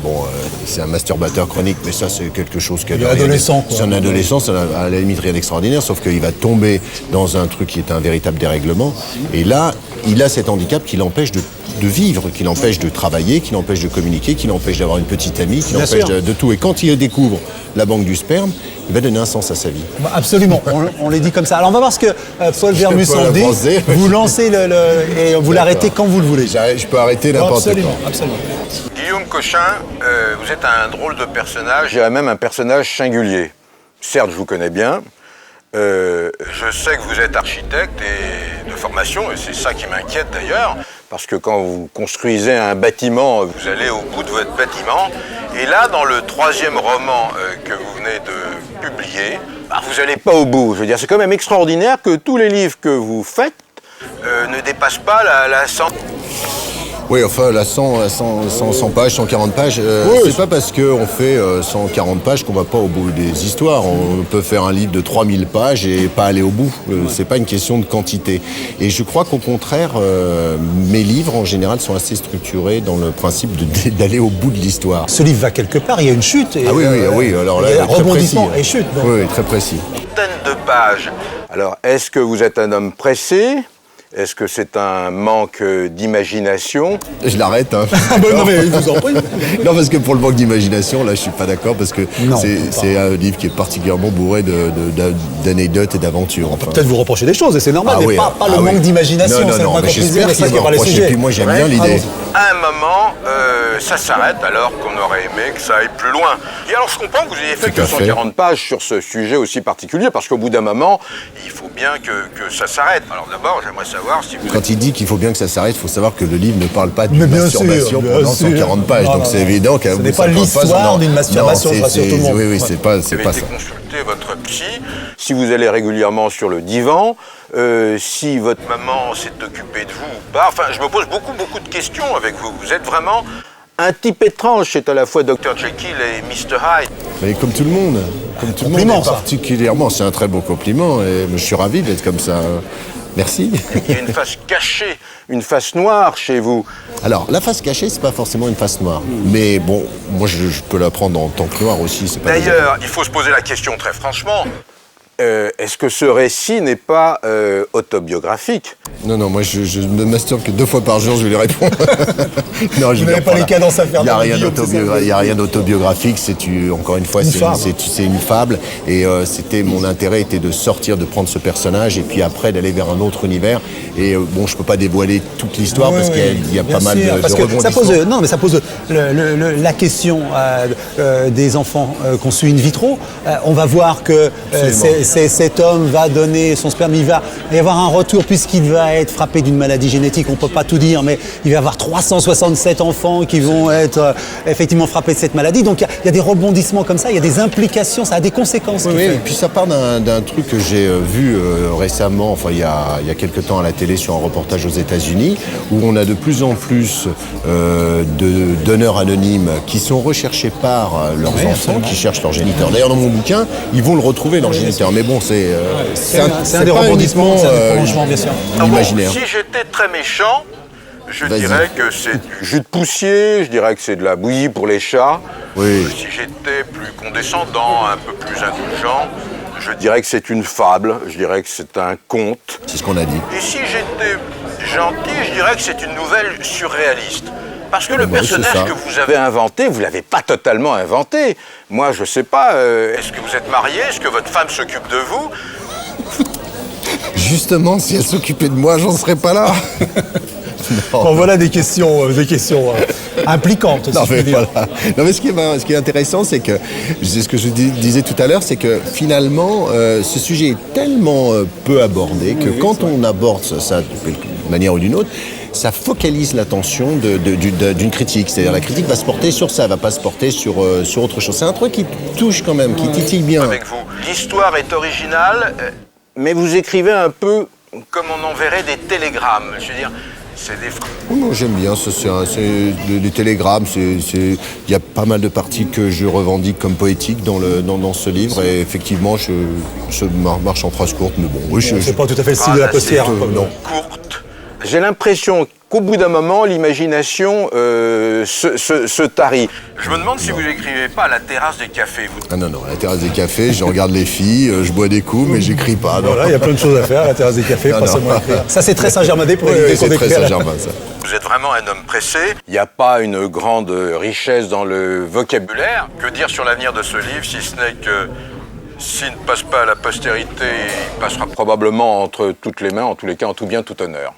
[SPEAKER 17] c'est un masturbateur chronique, mais ça, c'est quelque chose qui...
[SPEAKER 1] C'est un adolescent, quoi.
[SPEAKER 17] C'est un adolescent, ça n'a à la limite rien d'extraordinaire, sauf qu'il va tomber dans un truc qui est un véritable dérèglement. Et là, il a cet handicap qui l'empêche de vivre, qui l'empêche de travailler, qui l'empêche de communiquer, qui l'empêche d'avoir une petite amie, qui l'empêche de tout. Et quand il découvre la banque du sperme, il va donner un sens à sa vie.
[SPEAKER 1] Absolument, on les dit comme ça. Alors on va voir ce que Paul Vermusson dit. Vous lancez et vous l'arrêtez quand vous le voulez.
[SPEAKER 17] Je peux arrêter n'importe quoi.
[SPEAKER 1] Absolument.
[SPEAKER 18] Guillaume Cochin, vous êtes un drôle de personnage, je dirais même un personnage singulier. Certes, je vous connais bien. Je sais que vous êtes architecte et de formation, et c'est ça qui m'inquiète d'ailleurs, parce que quand vous construisez un bâtiment, vous allez au bout de votre bâtiment. Et là, dans le 3e roman que vous venez de publier, vous n'allez pas au bout. Je veux dire, c'est quand même extraordinaire que tous les livres que vous faites ne dépassent pas la 100...
[SPEAKER 17] Oui, enfin, la 100 pages, 140 pages, c'est pas parce qu'on fait 140 pages qu'on va pas au bout des histoires. On peut faire un livre de 3000 pages et pas aller au bout. C'est pas une question de quantité. Et je crois qu'au contraire, mes livres, en général, sont assez structurés dans le principe d'aller au bout de l'histoire.
[SPEAKER 1] Ce livre va quelque part, il y a une chute. Et
[SPEAKER 17] oui, alors là,
[SPEAKER 1] il y a rebondissement et chute. Donc.
[SPEAKER 17] Oui, très précis.
[SPEAKER 18] Centaines de pages. Alors, est-ce que vous êtes un homme pressé ? Est-ce que c'est un manque d'imagination?
[SPEAKER 17] Je l'arrête, hein.
[SPEAKER 1] Non, mais je vous en prie.
[SPEAKER 17] Non, parce que pour le manque d'imagination, là, je suis pas d'accord, parce que c'est un livre qui est particulièrement bourré d'anecdotes et d'aventures.
[SPEAKER 1] On peut peut-être vous reprocher des choses, et c'est normal, mais pas le manque d'imagination.
[SPEAKER 17] Non, mais j'espère qu'il va reprocher. Puis moi, j'aime bien l'idée.
[SPEAKER 18] À un moment, ça s'arrête alors qu'on aurait aimé que ça aille plus loin. Et alors, je comprends que vous ayez fait que 140 pages sur ce sujet aussi particulier, parce qu'au bout d'un moment, il faut bien que ça s'arrête. Alors d'abord, j'aimerais savoir si vous...
[SPEAKER 17] Quand il dit qu'il faut bien que ça s'arrête, il faut savoir que le livre ne parle pas d'une masturbation pendant 140 pages. Donc c'est évident qu'à bout de 50 pages... Ce n'est pas l'histoire d'une masturbation, je rassure tout le monde. Oui, c'est pas ça.
[SPEAKER 18] Vous avez consulté votre psy, si vous allez régulièrement sur le divan, si votre maman s'est occupée de vous ou pas. Enfin, je me pose beaucoup de questions avec vous. Vous êtes vraiment un type étrange, c'est à la fois Dr Jekyll et Mr Hyde.
[SPEAKER 17] Mais comme tout le monde, particulièrement, c'est un très beau compliment et je suis ravi d'être comme ça. Merci.
[SPEAKER 18] Il y a une face cachée, une face noire chez vous.
[SPEAKER 17] Alors, la face cachée, c'est pas forcément une face noire. Mais bon, moi je peux la prendre en tant que noire aussi.
[SPEAKER 18] D'ailleurs, il faut se poser la question très franchement. Est-ce que ce récit n'est pas autobiographique?
[SPEAKER 17] Non, moi je me masturbe que 2 fois par jour, je lui réponds.
[SPEAKER 1] Non, vous n'avez pas les cadences à faire.
[SPEAKER 17] Il n'y a rien d'autobiographique, encore une fois, c'est une fable. Et mon intérêt était de sortir, de prendre ce personnage et puis après d'aller vers un autre univers. Et bon, je ne peux pas dévoiler toute l'histoire parce qu'il y a pas mal de rebondissements.
[SPEAKER 1] Ça pose la question des enfants conçus in vitro. On va voir que cet homme va donner son sperme, il va y avoir un retour puisqu'il va être frappé d'une maladie génétique, on ne peut pas tout dire, mais il va y avoir 367 enfants qui vont être effectivement frappés de cette maladie. Donc il y a des rebondissements comme ça, il y a des implications, ça a des conséquences.
[SPEAKER 17] Oui, et puis ça part d'un truc que j'ai vu récemment, enfin il y a quelque temps à la télé sur un reportage aux États-Unis, où on a de plus en plus de donneurs anonymes qui sont recherchés par leurs enfants, qui cherchent leur géniteur. D'ailleurs dans mon bouquin, ils vont le retrouver leur géniteur. Mais bon, c'est un des rebondissements,
[SPEAKER 1] bien sûr.
[SPEAKER 17] imaginaire.
[SPEAKER 18] Si j'étais très méchant, Je dirais que c'est du jus de poussier, je dirais que c'est de la bouillie pour les chats.
[SPEAKER 17] Oui.
[SPEAKER 18] Si j'étais plus condescendant, un peu plus indulgent, je dirais que c'est une fable, je dirais que c'est un conte.
[SPEAKER 17] C'est ce qu'on a dit.
[SPEAKER 18] Et si j'étais gentil, je dirais que c'est une nouvelle surréaliste. Parce que le personnage que vous avez inventé, vous ne l'avez pas totalement inventé. Moi, je ne sais pas, est-ce que vous êtes marié? Est-ce que votre femme s'occupe de vous?
[SPEAKER 17] Justement, si elle s'occupait de moi, j'en serais pas là.
[SPEAKER 1] Bon, voilà des questions impliquantes.
[SPEAKER 17] Non, mais voilà. Non, mais ce qui est intéressant, c'est que, c'est ce que je disais tout à l'heure, c'est que finalement, ce sujet est tellement peu abordé que quand on aborde ça d'une manière ou d'une autre, ça focalise l'attention d'une critique. C'est-à-dire la critique va se porter sur ça, va pas se porter sur autre chose. C'est un truc qui touche quand même, qui titille bien.
[SPEAKER 18] Avec vous, l'histoire est originale, mais vous écrivez un peu comme on enverrait des télégrammes. Je veux dire, c'est des phrases.
[SPEAKER 17] Oh non, j'aime bien, c'est des télégrammes, il y a pas mal de parties que je revendique comme poétiques dans ce livre, et effectivement, je marche en phrase courte, mais bon, oui,
[SPEAKER 1] c'est pas tout à fait le style de la postière.
[SPEAKER 17] Non.
[SPEAKER 18] Courte. J'ai l'impression qu'au bout d'un moment, l'imagination se tarit. Je me demande si vous n'écrivez pas à la terrasse des cafés.
[SPEAKER 17] Ah non, à la terrasse des cafés, je regarde les filles, je bois des coups, mais j'écris pas. Non.
[SPEAKER 1] Voilà, il y a plein de choses à faire à la terrasse des cafés, pas seulement écrire. Ça, c'est très Saint-Germain-des pour éviter qu'on
[SPEAKER 17] c'est
[SPEAKER 1] écrive.
[SPEAKER 17] très Saint-Germain, ça.
[SPEAKER 18] Vous êtes vraiment un homme pressé. Il n'y a pas une grande richesse dans le vocabulaire. Que dire sur l'avenir de ce livre, si ce n'est que s'il ne passe pas à la postérité, il passera probablement entre toutes les mains, en tous les cas, en tout bien, tout honneur.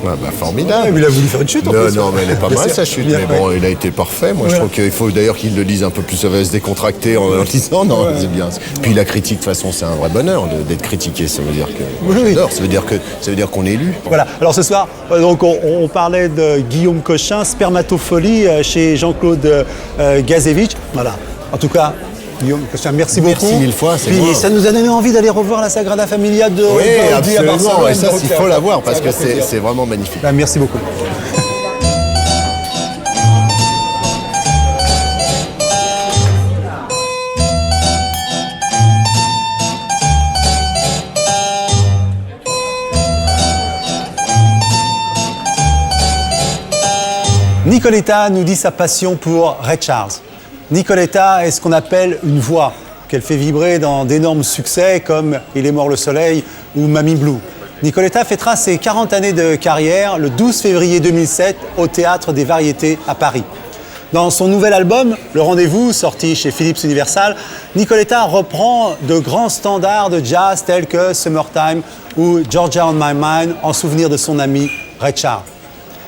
[SPEAKER 17] Ouais, formidable.
[SPEAKER 1] Il a voulu faire une chute en plus.
[SPEAKER 17] Non, mais elle est pas mal sa chute, mais bon, il a été parfait. Moi, je trouve qu'il faut d'ailleurs qu'il le lise un peu plus, ça va se décontracter en le disant. Non, c'est bien. Puis la critique, de toute façon, c'est un vrai bonheur d'être critiqué. Ça veut dire que j'adore. Ça veut dire qu'on est lu.
[SPEAKER 1] Voilà. Alors ce soir, donc on parlait de Guillaume Cochin, Spermatofolie chez Jean-Claude Gazevich. Voilà. En tout cas, Guillaume Cochin, merci beaucoup.
[SPEAKER 17] Merci mille fois, c'est
[SPEAKER 1] Puis
[SPEAKER 17] moi.
[SPEAKER 1] ça nous a donné envie d'aller revoir la Sagrada Familia de Gaudi à Barcelone.
[SPEAKER 17] Et ça, il faut la voir parce que c'est vraiment magnifique.
[SPEAKER 1] Merci beaucoup. Nicoletta nous dit sa passion pour Ray Charles. Nicoletta est ce qu'on appelle une voix qu'elle fait vibrer dans d'énormes succès comme Il est mort le soleil ou Mamie Blue. Nicoletta fêtera ses 40 années de carrière le 12 février 2007 au Théâtre des Variétés à Paris. Dans son nouvel album, Le Rendez-vous, sorti chez Philips Universal, Nicoletta reprend de grands standards de jazz tels que Summertime ou Georgia on My Mind en souvenir de son ami Ray Charles.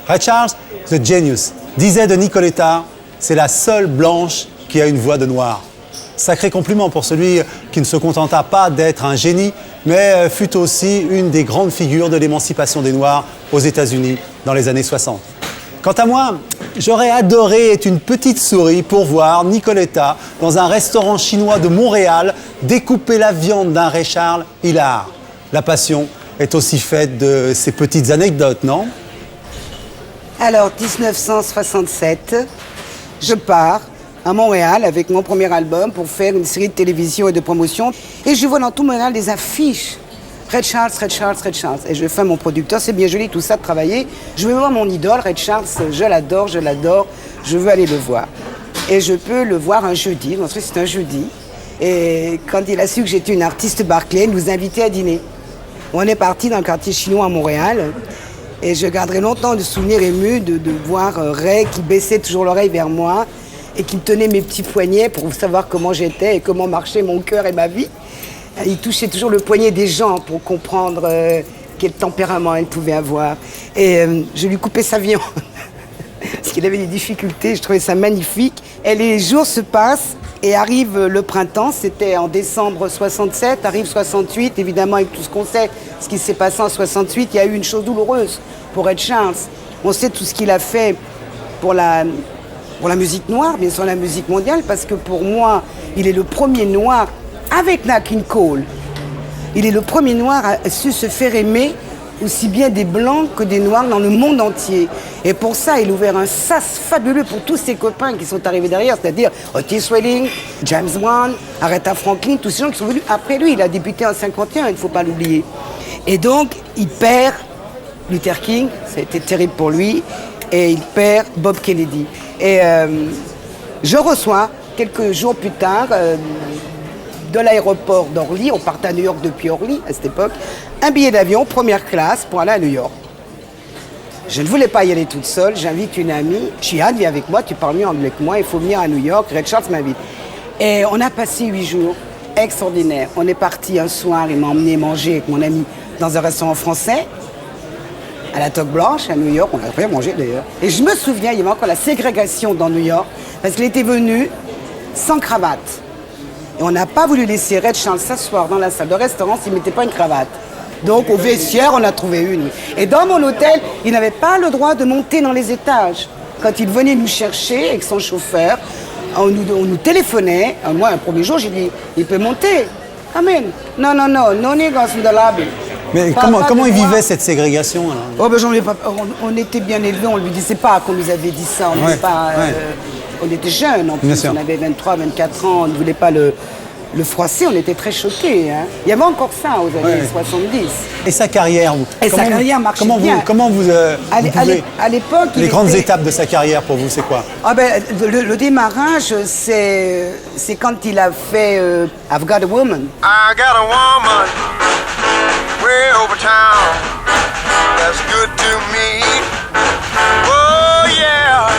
[SPEAKER 1] Ray Charles, the genius, disait de Nicoletta, c'est la seule blanche qui a une voix de noir. Sacré compliment pour celui qui ne se contenta pas d'être un génie, mais fut aussi une des grandes figures de l'émancipation des Noirs aux États-Unis dans les années 60. Quant à moi, j'aurais adoré être une petite souris pour voir Nicoletta dans un restaurant chinois de Montréal découper la viande d'un Ray Charles hilar. La passion est aussi faite de ces petites anecdotes, non ?
[SPEAKER 19] Alors, 1967, je pars à Montréal avec mon premier album pour faire une série de télévision et de promotion. Et je vois dans tout Montréal des affiches. Ray Charles, Ray Charles, Ray Charles. Et je fais à mon producteur, c'est bien joli tout ça de travailler. Je vais voir mon idole, Ray Charles, je l'adore, je veux aller le voir. Et je peux le voir un jeudi, en fait c'est un jeudi. Et quand il a su que j'étais une artiste Barclay, il nous invitait à dîner. On est parti dans le quartier chinois à Montréal. Et je garderai longtemps le souvenir ému de voir Ray qui baissait toujours l'oreille vers moi et qui me tenait mes petits poignets pour savoir comment j'étais et comment marchait mon cœur et ma vie. Il touchait toujours le poignet des gens pour comprendre quel tempérament elle pouvait avoir. Et je lui coupais sa viande parce qu'il avait des difficultés. Je trouvais ça magnifique. Et les jours se passent et arrive le printemps. C'était en décembre 67, arrive 68. Évidemment, avec tout ce qu'on sait, ce qui s'est passé en 68, il y a eu une chose douloureuse pour Ray Charles. On sait tout ce qu'il a fait pour la musique noire, bien sûr la musique mondiale, parce que pour moi, il est le premier noir, avec Nat King Cole, il est le premier noir à su se faire aimer aussi bien des blancs que des noirs dans le monde entier. Et pour ça, il a ouvert un sas fabuleux pour tous ses copains qui sont arrivés derrière, c'est-à-dire Otis Redding, James Brown, Aretha Franklin, tous ces gens qui sont venus après lui. Il a débuté en 51, il ne faut pas l'oublier. Et donc, il perd Luther King, ça a été terrible pour lui, et il perd Bob Kennedy. Et je reçois, quelques jours plus tard, de l'aéroport d'Orly, on partait à New York depuis Orly à cette époque, un billet d'avion, première classe, pour aller à New York. Je ne voulais pas y aller toute seule, j'invite une amie, Chian, viens avec moi, tu parles mieux anglais que moi, il faut venir à New York, Red Charles m'invite. Et on a passé 8 jours extraordinaires. On est parti un soir, il m'a emmené manger avec mon ami dans un restaurant français, à la Toque Blanche, à New York, on a rien mangé d'ailleurs. Et je me souviens, il y avait encore la ségrégation dans New York, parce qu'il était venu sans cravate. Et on n'a pas voulu laisser Red Charles s'asseoir dans la salle de restaurant s'il ne mettait pas une cravate. Donc au vestiaire, on a trouvé une. Et dans mon hôtel, il n'avait pas le droit de monter dans les étages. Quand il venait nous chercher avec son chauffeur, on nous téléphonait. Moi, un premier jour, j'ai dit, il peut monter. Amen. Non, no niggas in the lobby.
[SPEAKER 1] Mais comment il vivait cette ségrégation alors?
[SPEAKER 19] Oh ben on était bien élevés, on ne lui disait pas qu'on nous avait dit ça. On était jeunes en plus, on avait 23, 24 ans, on ne voulait pas le froisser, on était très choqués. Hein. Il y avait encore ça aux années 70.
[SPEAKER 1] Et sa carrière,
[SPEAKER 19] sa carrière marchait bien.
[SPEAKER 1] Comment vous
[SPEAKER 19] à l'époque,
[SPEAKER 1] les grandes étapes de sa carrière pour vous, c'est quoi?
[SPEAKER 19] Le démarrage, c'est quand il a fait I've Got a Woman.
[SPEAKER 9] I got a woman way over town that's good to me. Oh yeah.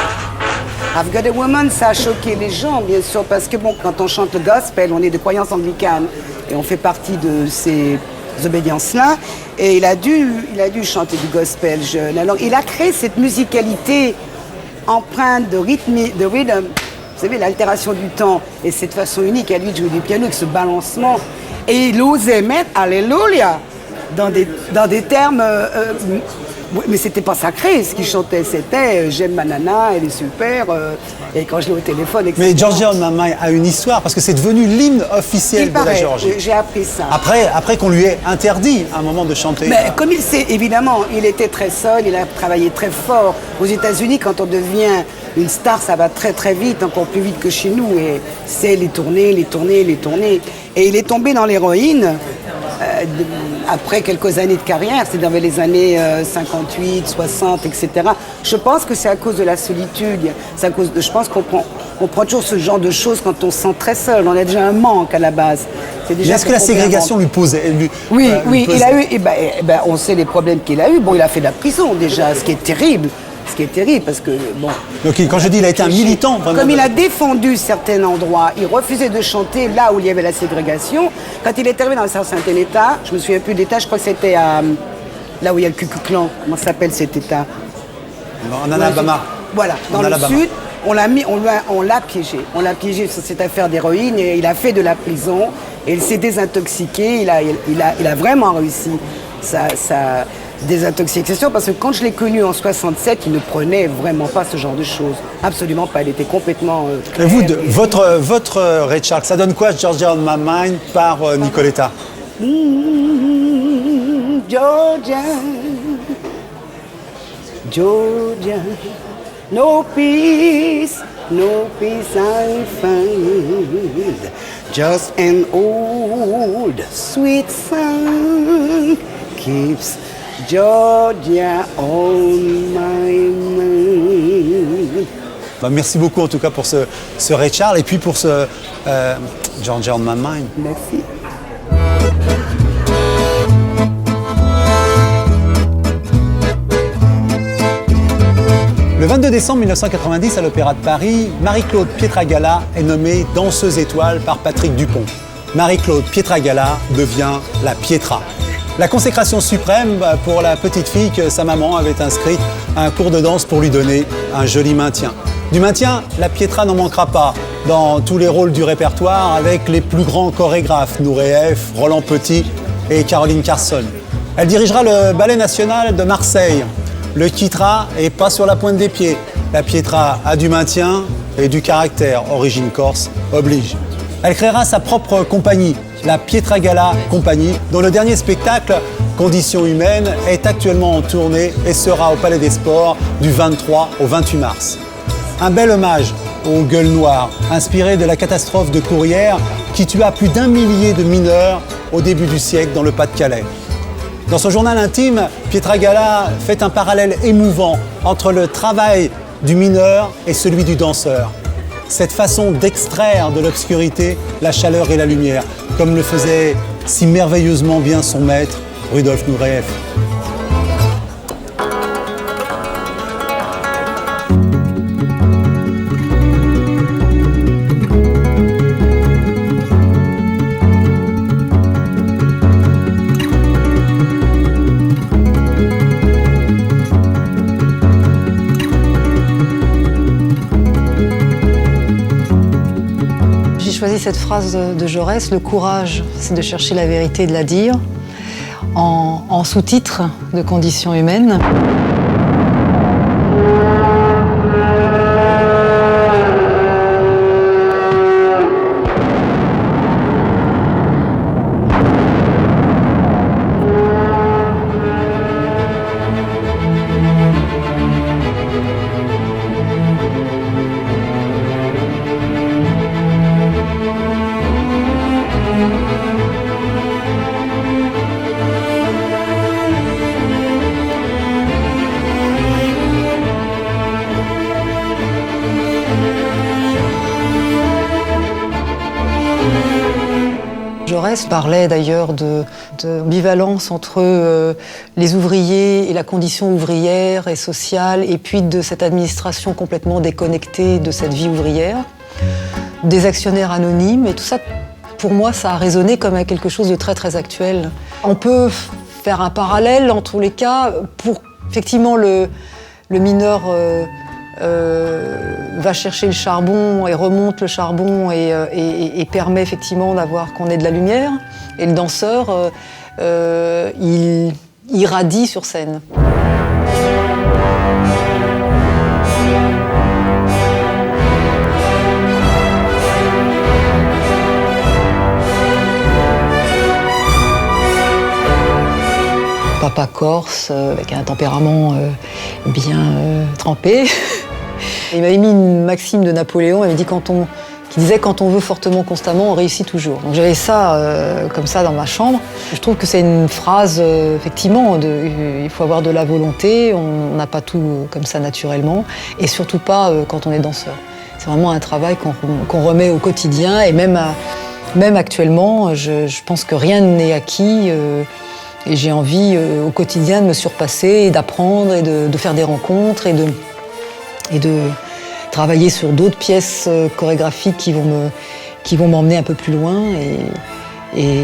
[SPEAKER 19] I've Got a Woman, ça a choqué les gens, bien sûr, parce que bon, quand on chante le gospel, on est de croyance anglicane et on fait partie de ces obédiences-là. Et il a dû chanter du gospel jeune. Alors, il a créé cette musicalité empreinte de rythme, de rhythm. Vous savez, l'altération du temps et cette façon unique à lui de jouer du piano avec ce balancement. Et il osait mettre Alléluia dans des termes. Mais c'était pas sacré ce qu'il chantait, c'était j'aime ma nana, elle est super, et quand je l'ai au téléphone, etc.
[SPEAKER 1] Mais Georgia on My Mind a une histoire, parce que c'est devenu l'hymne officiel de la Géorgie.
[SPEAKER 19] J'ai appris ça.
[SPEAKER 1] Après qu'on lui ait interdit à un moment de chanter.
[SPEAKER 19] Mais comme il sait, évidemment, il était très seul, il a travaillé très fort. Aux États-Unis, quand on devient une star, ça va très très vite, encore plus vite que chez nous. Et c'est les tournées. Et il est tombé dans l'héroïne. Après quelques années de carrière, c'est dans les années 58, 60, etc. Je pense que c'est à cause de la solitude. Je pense qu'on prend toujours ce genre de choses quand on se sent très seul. On a déjà un manque à la base.
[SPEAKER 1] Est-ce que la ségrégation lui posait?
[SPEAKER 19] Oui, il a eu. On sait les problèmes qu'il a eu. Bon, il a fait de la prison déjà, ce qui est terrible. Parce que, bon...
[SPEAKER 1] Donc, quand je dis il a été un militant...
[SPEAKER 19] Comme il a défendu certains endroits, il refusait de chanter là où il y avait la ségrégation. Quand il est arrivé dans un certain état, je me souviens plus d'état, je crois que c'était là où il y a le Ku Klux Klan. Comment s'appelle cet état?
[SPEAKER 1] En Alabama.
[SPEAKER 19] Voilà, dans le sud, on l'a piégé. On l'a piégé sur cette affaire d'héroïne et il a fait de la prison et il s'est désintoxiqué. Il a vraiment réussi sa désintoxication, parce que quand je l'ai connu en 67, il ne prenait vraiment pas ce genre de choses. Absolument pas, il était complètement...
[SPEAKER 1] Et vous, votre Ray Charles, ça donne quoi, Georgia on My Mind, par Nicoletta?
[SPEAKER 19] Georgia, no peace I find, just an old sweet song keeps Georgia on my mind.
[SPEAKER 1] Merci beaucoup en tout cas pour ce Ray Charles et puis pour ce Georgia on My Mind.
[SPEAKER 19] Merci.
[SPEAKER 1] Le 22 décembre 1990, à l'Opéra de Paris, Marie-Claude Pietragala est nommée danseuse étoile par Patrick Dupont. Marie-Claude Pietragala devient la Pietra. La consécration suprême pour la petite fille que sa maman avait inscrite à un cours de danse pour lui donner un joli maintien. Du maintien, la Pietra n'en manquera pas dans tous les rôles du répertoire avec les plus grands chorégraphes, Nureyev, Roland Petit et Caroline Carson. Elle dirigera le Ballet National de Marseille, le quittera et pas sur la pointe des pieds. La Pietra a du maintien et du caractère, origine corse oblige. Elle créera sa propre compagnie, la Pietragala Compagnie, dont le dernier spectacle, Conditions humaines, est actuellement en tournée et sera au Palais des Sports du 23 au 28 mars. Un bel hommage aux gueules noires, inspiré de la catastrophe de Courrières qui tua plus d'1 millier de mineurs au début du siècle dans le Pas-de-Calais. Dans son journal intime, Pietragala fait un parallèle émouvant entre le travail du mineur et celui du danseur. Cette façon d'extraire de l'obscurité la chaleur et la lumière, comme le faisait si merveilleusement bien son maître, Rudolf Nureyev.
[SPEAKER 20] J'ai choisi cette phrase de Jaurès, le courage, c'est de chercher la vérité et de la dire, en sous-titre de Conditions humaines. Jaurès parlait d'ailleurs d'ambivalence entre les ouvriers et la condition ouvrière et sociale, et puis de cette administration complètement déconnectée de cette vie ouvrière, des actionnaires anonymes, et tout ça, pour moi, ça a résonné comme quelque chose de très très actuel. On peut faire un parallèle en tous les cas pour effectivement le mineur va chercher le charbon et remonte le charbon et permet effectivement d'avoir qu'on ait de la lumière. Et le danseur, il irradie sur scène. Papa corse, avec un tempérament bien trempé. Il m'avait mis une maxime de Napoléon, il m'avait dit qui disait quand on veut fortement constamment, on réussit toujours. Donc j'avais ça comme ça dans ma chambre. Je trouve que c'est une phrase, effectivement, il faut avoir de la volonté, on n'a pas tout comme ça naturellement, et surtout pas quand on est danseur. C'est vraiment un travail qu'on remet au quotidien, et même actuellement, je pense que rien n'est acquis. Et j'ai envie au quotidien de me surpasser, et d'apprendre, et de faire des rencontres, et de travailler sur d'autres pièces chorégraphiques qui vont m'emmener un peu plus loin. Et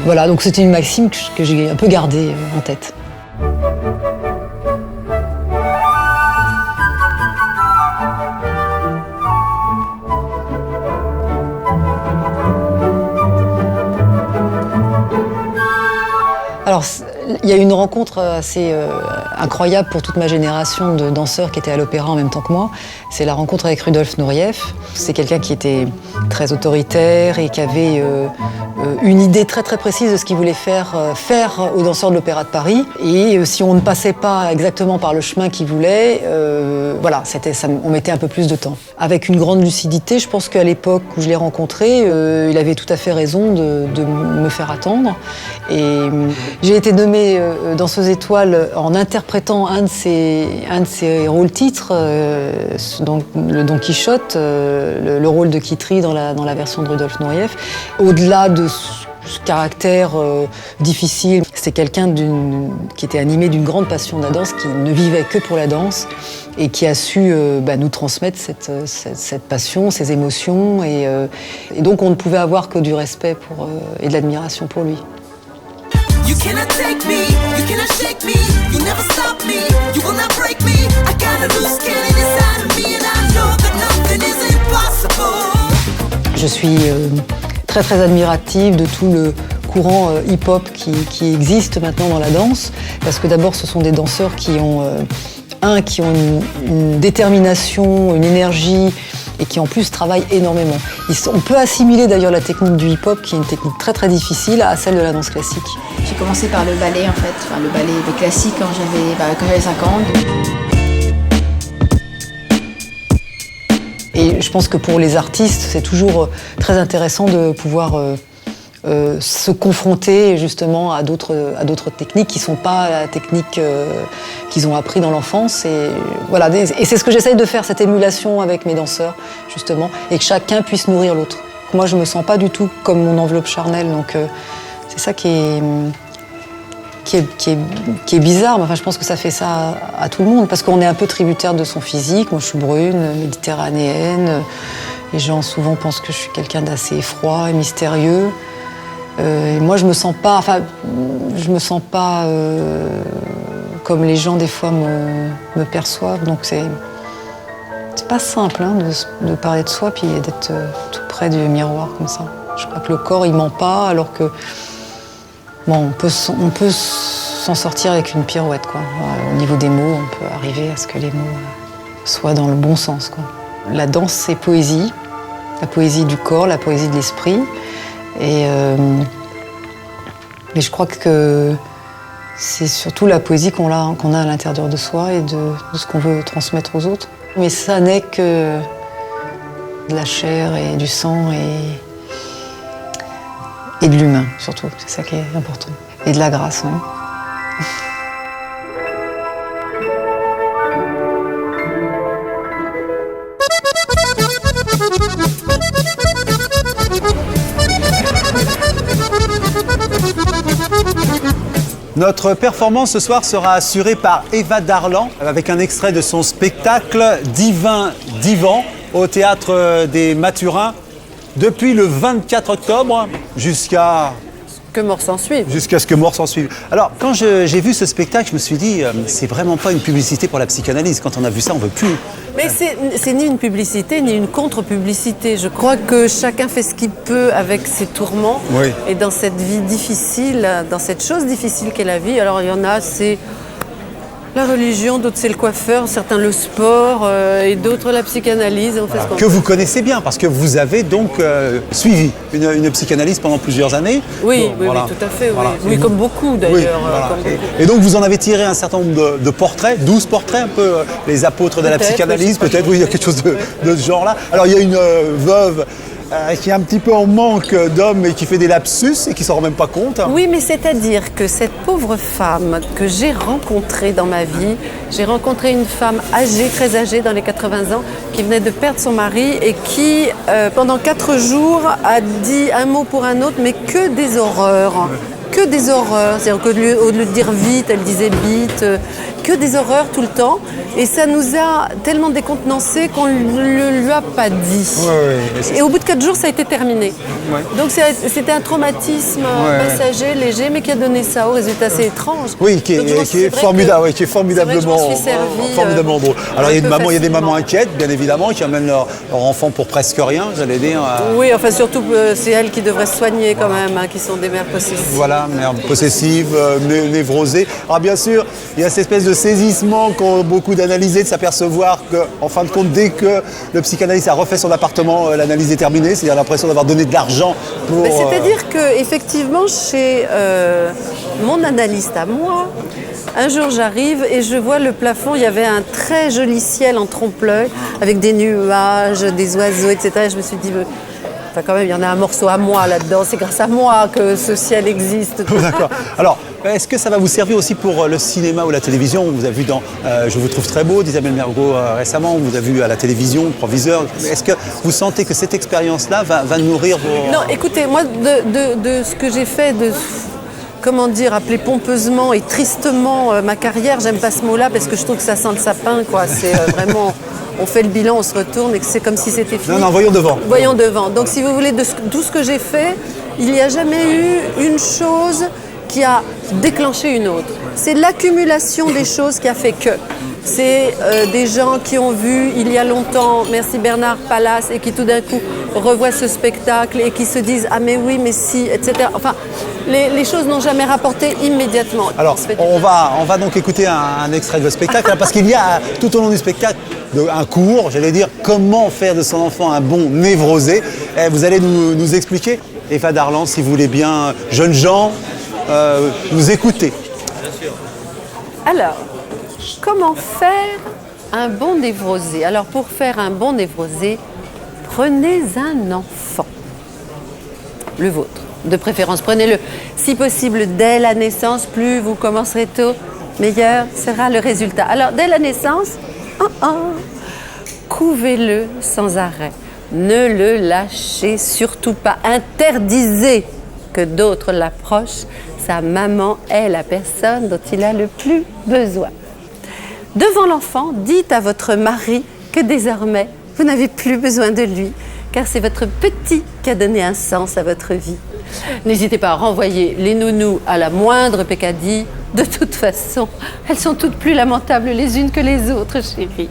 [SPEAKER 20] voilà, donc c'était une maxime que j'ai un peu gardée en tête. Alors, il y a eu une rencontre assez incroyable pour toute ma génération de danseurs qui étaient à l'opéra en même temps que moi. C'est la rencontre avec Rudolf Nureyev. C'est quelqu'un qui était très autoritaire et qui avait une idée très très précise de ce qu'il voulait faire aux danseurs de l'Opéra de Paris. Et si on ne passait pas exactement par le chemin qu'il voulait, voilà, on mettait un peu plus de temps. Avec une grande lucidité, je pense qu'à l'époque où je l'ai rencontré, il avait tout à fait raison de me faire attendre. Et j'ai été nommée danseuse étoile en interprétant un de ses rôles-titres, donc le Don Quichotte, le rôle de Kitri dans la version de Rudolf Nureyev. Au-delà de ce caractère difficile, c'est quelqu'un qui était animé d'une grande passion de la danse, qui ne vivait que pour la danse et qui a su nous transmettre cette passion, ces émotions. Et donc on ne pouvait avoir que du respect et de l'admiration pour lui. You cannot take me, you cannot shake me, you never stop me, you will not break me. I got a loose cannon inside of me and I know that nothing is impossible. Je suis très très admirative de tout le courant hip-hop qui existe maintenant dans la danse, parce que d'abord ce sont des danseurs qui ont une détermination, une énergie, et qui en plus travaillent énormément. On peut assimiler d'ailleurs la technique du hip-hop, qui est une technique très très difficile, à celle de la danse classique.
[SPEAKER 21] J'ai commencé par le ballet en fait, le ballet classique quand j'avais 5 ans. Et je pense que pour les artistes, c'est toujours très intéressant de pouvoir
[SPEAKER 20] se confronter justement à d'autres techniques qui ne sont pas la technique qu'ils ont appris dans l'enfance. Et, voilà, et c'est ce que j'essaye de faire, cette émulation avec mes danseurs, justement, et que chacun puisse nourrir l'autre. Moi, je ne me sens pas du tout comme mon enveloppe charnelle, donc c'est ça qui est bizarre. Enfin, je pense que ça fait ça à tout le monde, parce qu'on est un peu tributaire de son physique. Moi, je suis brune, méditerranéenne. Les gens souvent pensent que je suis quelqu'un d'assez froid et mystérieux. Et moi, je me sens pas comme les gens des fois me perçoivent. Donc c'est pas simple de parler de soi puis d'être tout près du miroir comme ça. Je crois que le corps il ment pas, alors que bon, on peut s'en sortir avec une pirouette quoi. Au niveau des mots, on peut arriver à ce que les mots soient dans le bon sens quoi. La danse, c'est poésie, la poésie du corps, la poésie de l'esprit. Mais je crois que c'est surtout la poésie qu'on a à l'intérieur de soi et de ce qu'on veut transmettre aux autres. Mais ça n'est que de la chair et du sang et de l'humain, surtout. C'est ça qui est important. Et de la grâce, hein.
[SPEAKER 1] Notre performance ce soir sera assurée par Eva Darlan avec un extrait de son spectacle Divin Divan au Théâtre des Mathurins depuis le 24 octobre jusqu'à
[SPEAKER 4] que mort s'en suive.
[SPEAKER 1] Jusqu'à ce que mort s'en suive. Alors, quand j'ai vu ce spectacle, je me suis dit, c'est vraiment pas une publicité pour la psychanalyse. Quand on a vu ça, on veut plus.
[SPEAKER 4] Mais c'est ni une publicité, ni une contre-publicité. Je crois que chacun fait ce qu'il peut avec ses tourments.
[SPEAKER 1] Oui.
[SPEAKER 4] Et dans cette vie difficile, dans cette chose difficile qu'est la vie, alors il y en a, c'est la religion, d'autres c'est le coiffeur, certains le sport, et d'autres la psychanalyse. On fait ce qu'on
[SPEAKER 1] que vous connaissez bien, parce que vous avez donc suivi une psychanalyse pendant plusieurs années.
[SPEAKER 4] Oui,
[SPEAKER 1] bon,
[SPEAKER 4] oui,
[SPEAKER 1] voilà.
[SPEAKER 4] oui, tout à fait.
[SPEAKER 1] Voilà.
[SPEAKER 4] Oui, comme beaucoup d'ailleurs.
[SPEAKER 1] Oui, voilà. Et donc vous en avez tiré un certain nombre de portraits, 12 portraits, un peu les apôtres de la psychanalyse, peut-être, oui, il y a quelque chose de ce genre-là. Alors il y a une veuve qui est un petit peu en manque d'hommes et qui fait des lapsus et qui ne s'en rend même pas compte.
[SPEAKER 4] Oui, mais c'est-à-dire que cette pauvre femme que j'ai rencontrée dans ma vie, j'ai rencontré une femme âgée, très âgée, dans les 80 ans, qui venait de perdre son mari et qui, pendant 4 jours, a dit un mot pour un autre, mais que des horreurs. Que des horreurs. C'est-à-dire qu'au lieu de dire vite, elle disait bite. Que des horreurs tout le temps. Et ça nous a tellement décontenancés qu'on ne lui a pas dit. Et au bout de 4 jours, ça a été terminé. Ouais. Donc c'était un traumatisme passager, léger, mais qui a donné ça. Au résultat, c'est étrange.
[SPEAKER 1] Oui, qui est formidable, qui est formidablement drôle. Alors il y a des mamans inquiètes, bien évidemment, qui amènent leur enfant pour presque rien, j'allais dire.
[SPEAKER 4] Oui, enfin surtout, c'est elles qui devraient se soigner quand même, hein, qui sont des mères possessives.
[SPEAKER 1] Voilà, mères possessives, névrosées. Alors bien sûr, il y a cette espèce de saisissement qu'ont beaucoup d'analysés, de s'apercevoir qu'en fin de compte, dès que le psychanalyste a refait son appartement, l'analyse est terminée, c'est-à-dire l'impression d'avoir donné de l'argent pour...
[SPEAKER 4] C'est-à-dire qu'effectivement, chez mon analyste à moi, un jour j'arrive et je vois le plafond, il y avait un très joli ciel en trompe-l'œil, avec des nuages, des oiseaux, etc. Et je me suis dit... Enfin, quand même, il y en a un morceau à moi là-dedans. C'est grâce à moi que ce ciel existe.
[SPEAKER 1] D'accord. Alors, est-ce que ça va vous servir aussi pour le cinéma ou la télévision? On vous a vu dans Je vous trouve très beau d'Isabelle Mergo récemment. On vous a vu à la télévision, Proviseur. Est-ce que vous sentez que cette expérience-là va nourrir vos...
[SPEAKER 4] Non, écoutez, moi, de ce que j'ai fait, comment dire, appeler pompeusement et tristement ma carrière, j'aime pas ce mot-là parce que je trouve que ça sent le sapin, quoi. C'est vraiment... On fait le bilan, on se retourne et que c'est comme si c'était fini.
[SPEAKER 1] Non, voyons devant.
[SPEAKER 4] Voyons devant. Donc si vous voulez, de tout ce que j'ai fait, il n'y a jamais eu une chose qui a déclenché une autre. C'est l'accumulation des choses qui a fait que. C'est des gens qui ont vu il y a longtemps Merci Bernard Palace et qui tout d'un coup revoient ce spectacle et qui se disent « Ah mais oui, mais si », etc. Enfin, les choses n'ont jamais rapporté immédiatement.
[SPEAKER 1] Alors, on va donc écouter un extrait de votre spectacle, parce qu'il y a tout au long du spectacle un cours, j'allais dire, comment faire de son enfant un bon névrosé. Et vous allez nous expliquer. Eva Darlan, si vous voulez bien, jeunes gens, nous écouter.
[SPEAKER 4] Bien sûr. Alors, comment faire un bon névrosé? Alors, pour faire un bon névrosé, prenez un enfant, le vôtre. De préférence, prenez-le si possible dès la naissance. Plus vous commencerez tôt, meilleur sera le résultat. Alors, dès la naissance, couvez-le sans arrêt. Ne le lâchez surtout pas. Interdisez que d'autres l'approchent. Sa maman est la personne dont il a le plus besoin. Devant l'enfant, dites à votre mari que désormais, vous n'avez plus besoin de lui, car c'est votre petit qui a donné un sens à votre vie. N'hésitez pas à renvoyer les nounous à la moindre peccadille. De toute façon, elles sont toutes plus lamentables les unes que les autres, chérie.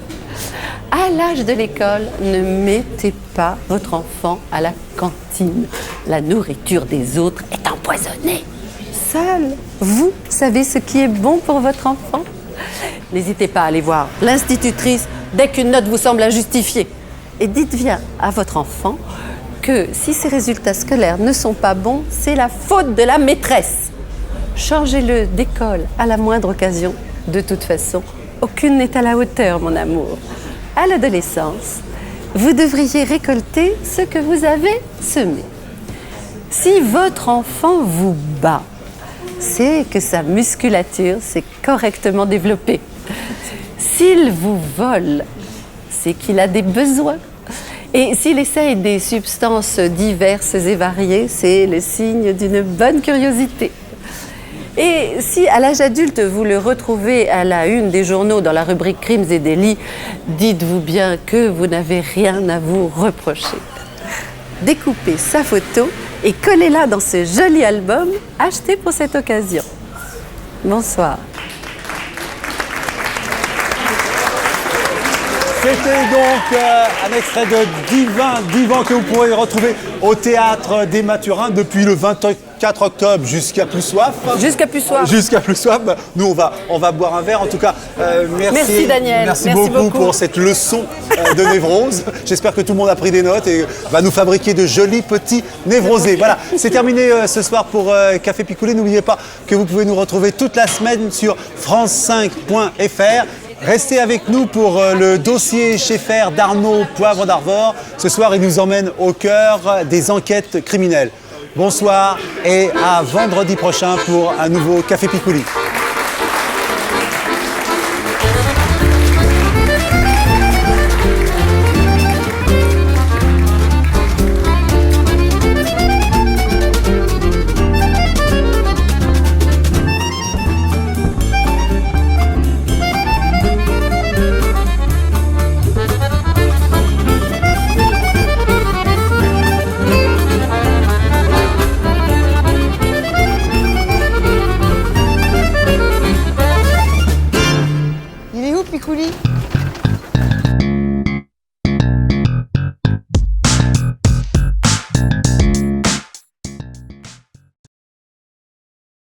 [SPEAKER 4] À l'âge de l'école, ne mettez pas votre enfant à la cantine. La nourriture des autres est empoisonnée. Seul, vous savez ce qui est bon pour votre enfant. N'hésitez pas à aller voir l'institutrice dès qu'une note vous semble injustifiée. Et dites bien à votre enfant que si ses résultats scolaires ne sont pas bons, c'est la faute de la maîtresse. Changez-le d'école à la moindre occasion. De toute façon, aucune n'est à la hauteur, mon amour. À l'adolescence, vous devriez récolter ce que vous avez semé. Si votre enfant vous bat, c'est que sa musculature s'est correctement développée. S'il vous vole, c'est qu'il a des besoins. Et s'il essaye des substances diverses et variées, c'est le signe d'une bonne curiosité. Et si à l'âge adulte, vous le retrouvez à la une des journaux dans la rubrique Crimes et délits, dites-vous bien que vous n'avez rien à vous reprocher. Découpez sa photo et collez-la dans ce joli album acheté pour cette occasion. Bonsoir.
[SPEAKER 1] C'était donc un extrait de Divan que vous pourrez retrouver au Théâtre des Mathurins depuis le 24 octobre jusqu'à plus soif.
[SPEAKER 4] Jusqu'à plus soif.
[SPEAKER 1] Jusqu'à plus soif. Nous, on va boire un verre. En tout cas,
[SPEAKER 4] merci Daniel.
[SPEAKER 1] Merci beaucoup pour cette leçon de névrose. J'espère que tout le monde a pris des notes et va nous fabriquer de jolis petits névrosés. Voilà, c'est terminé ce soir pour Café Picoulé. N'oubliez pas que vous pouvez nous retrouver toute la semaine sur france5.fr. Restez avec nous pour le dossier Schaeffer d'Arnaud Poivre d'Arvor. Ce soir, il nous emmène au cœur des enquêtes criminelles. Bonsoir et à vendredi prochain pour un nouveau Café Picouli.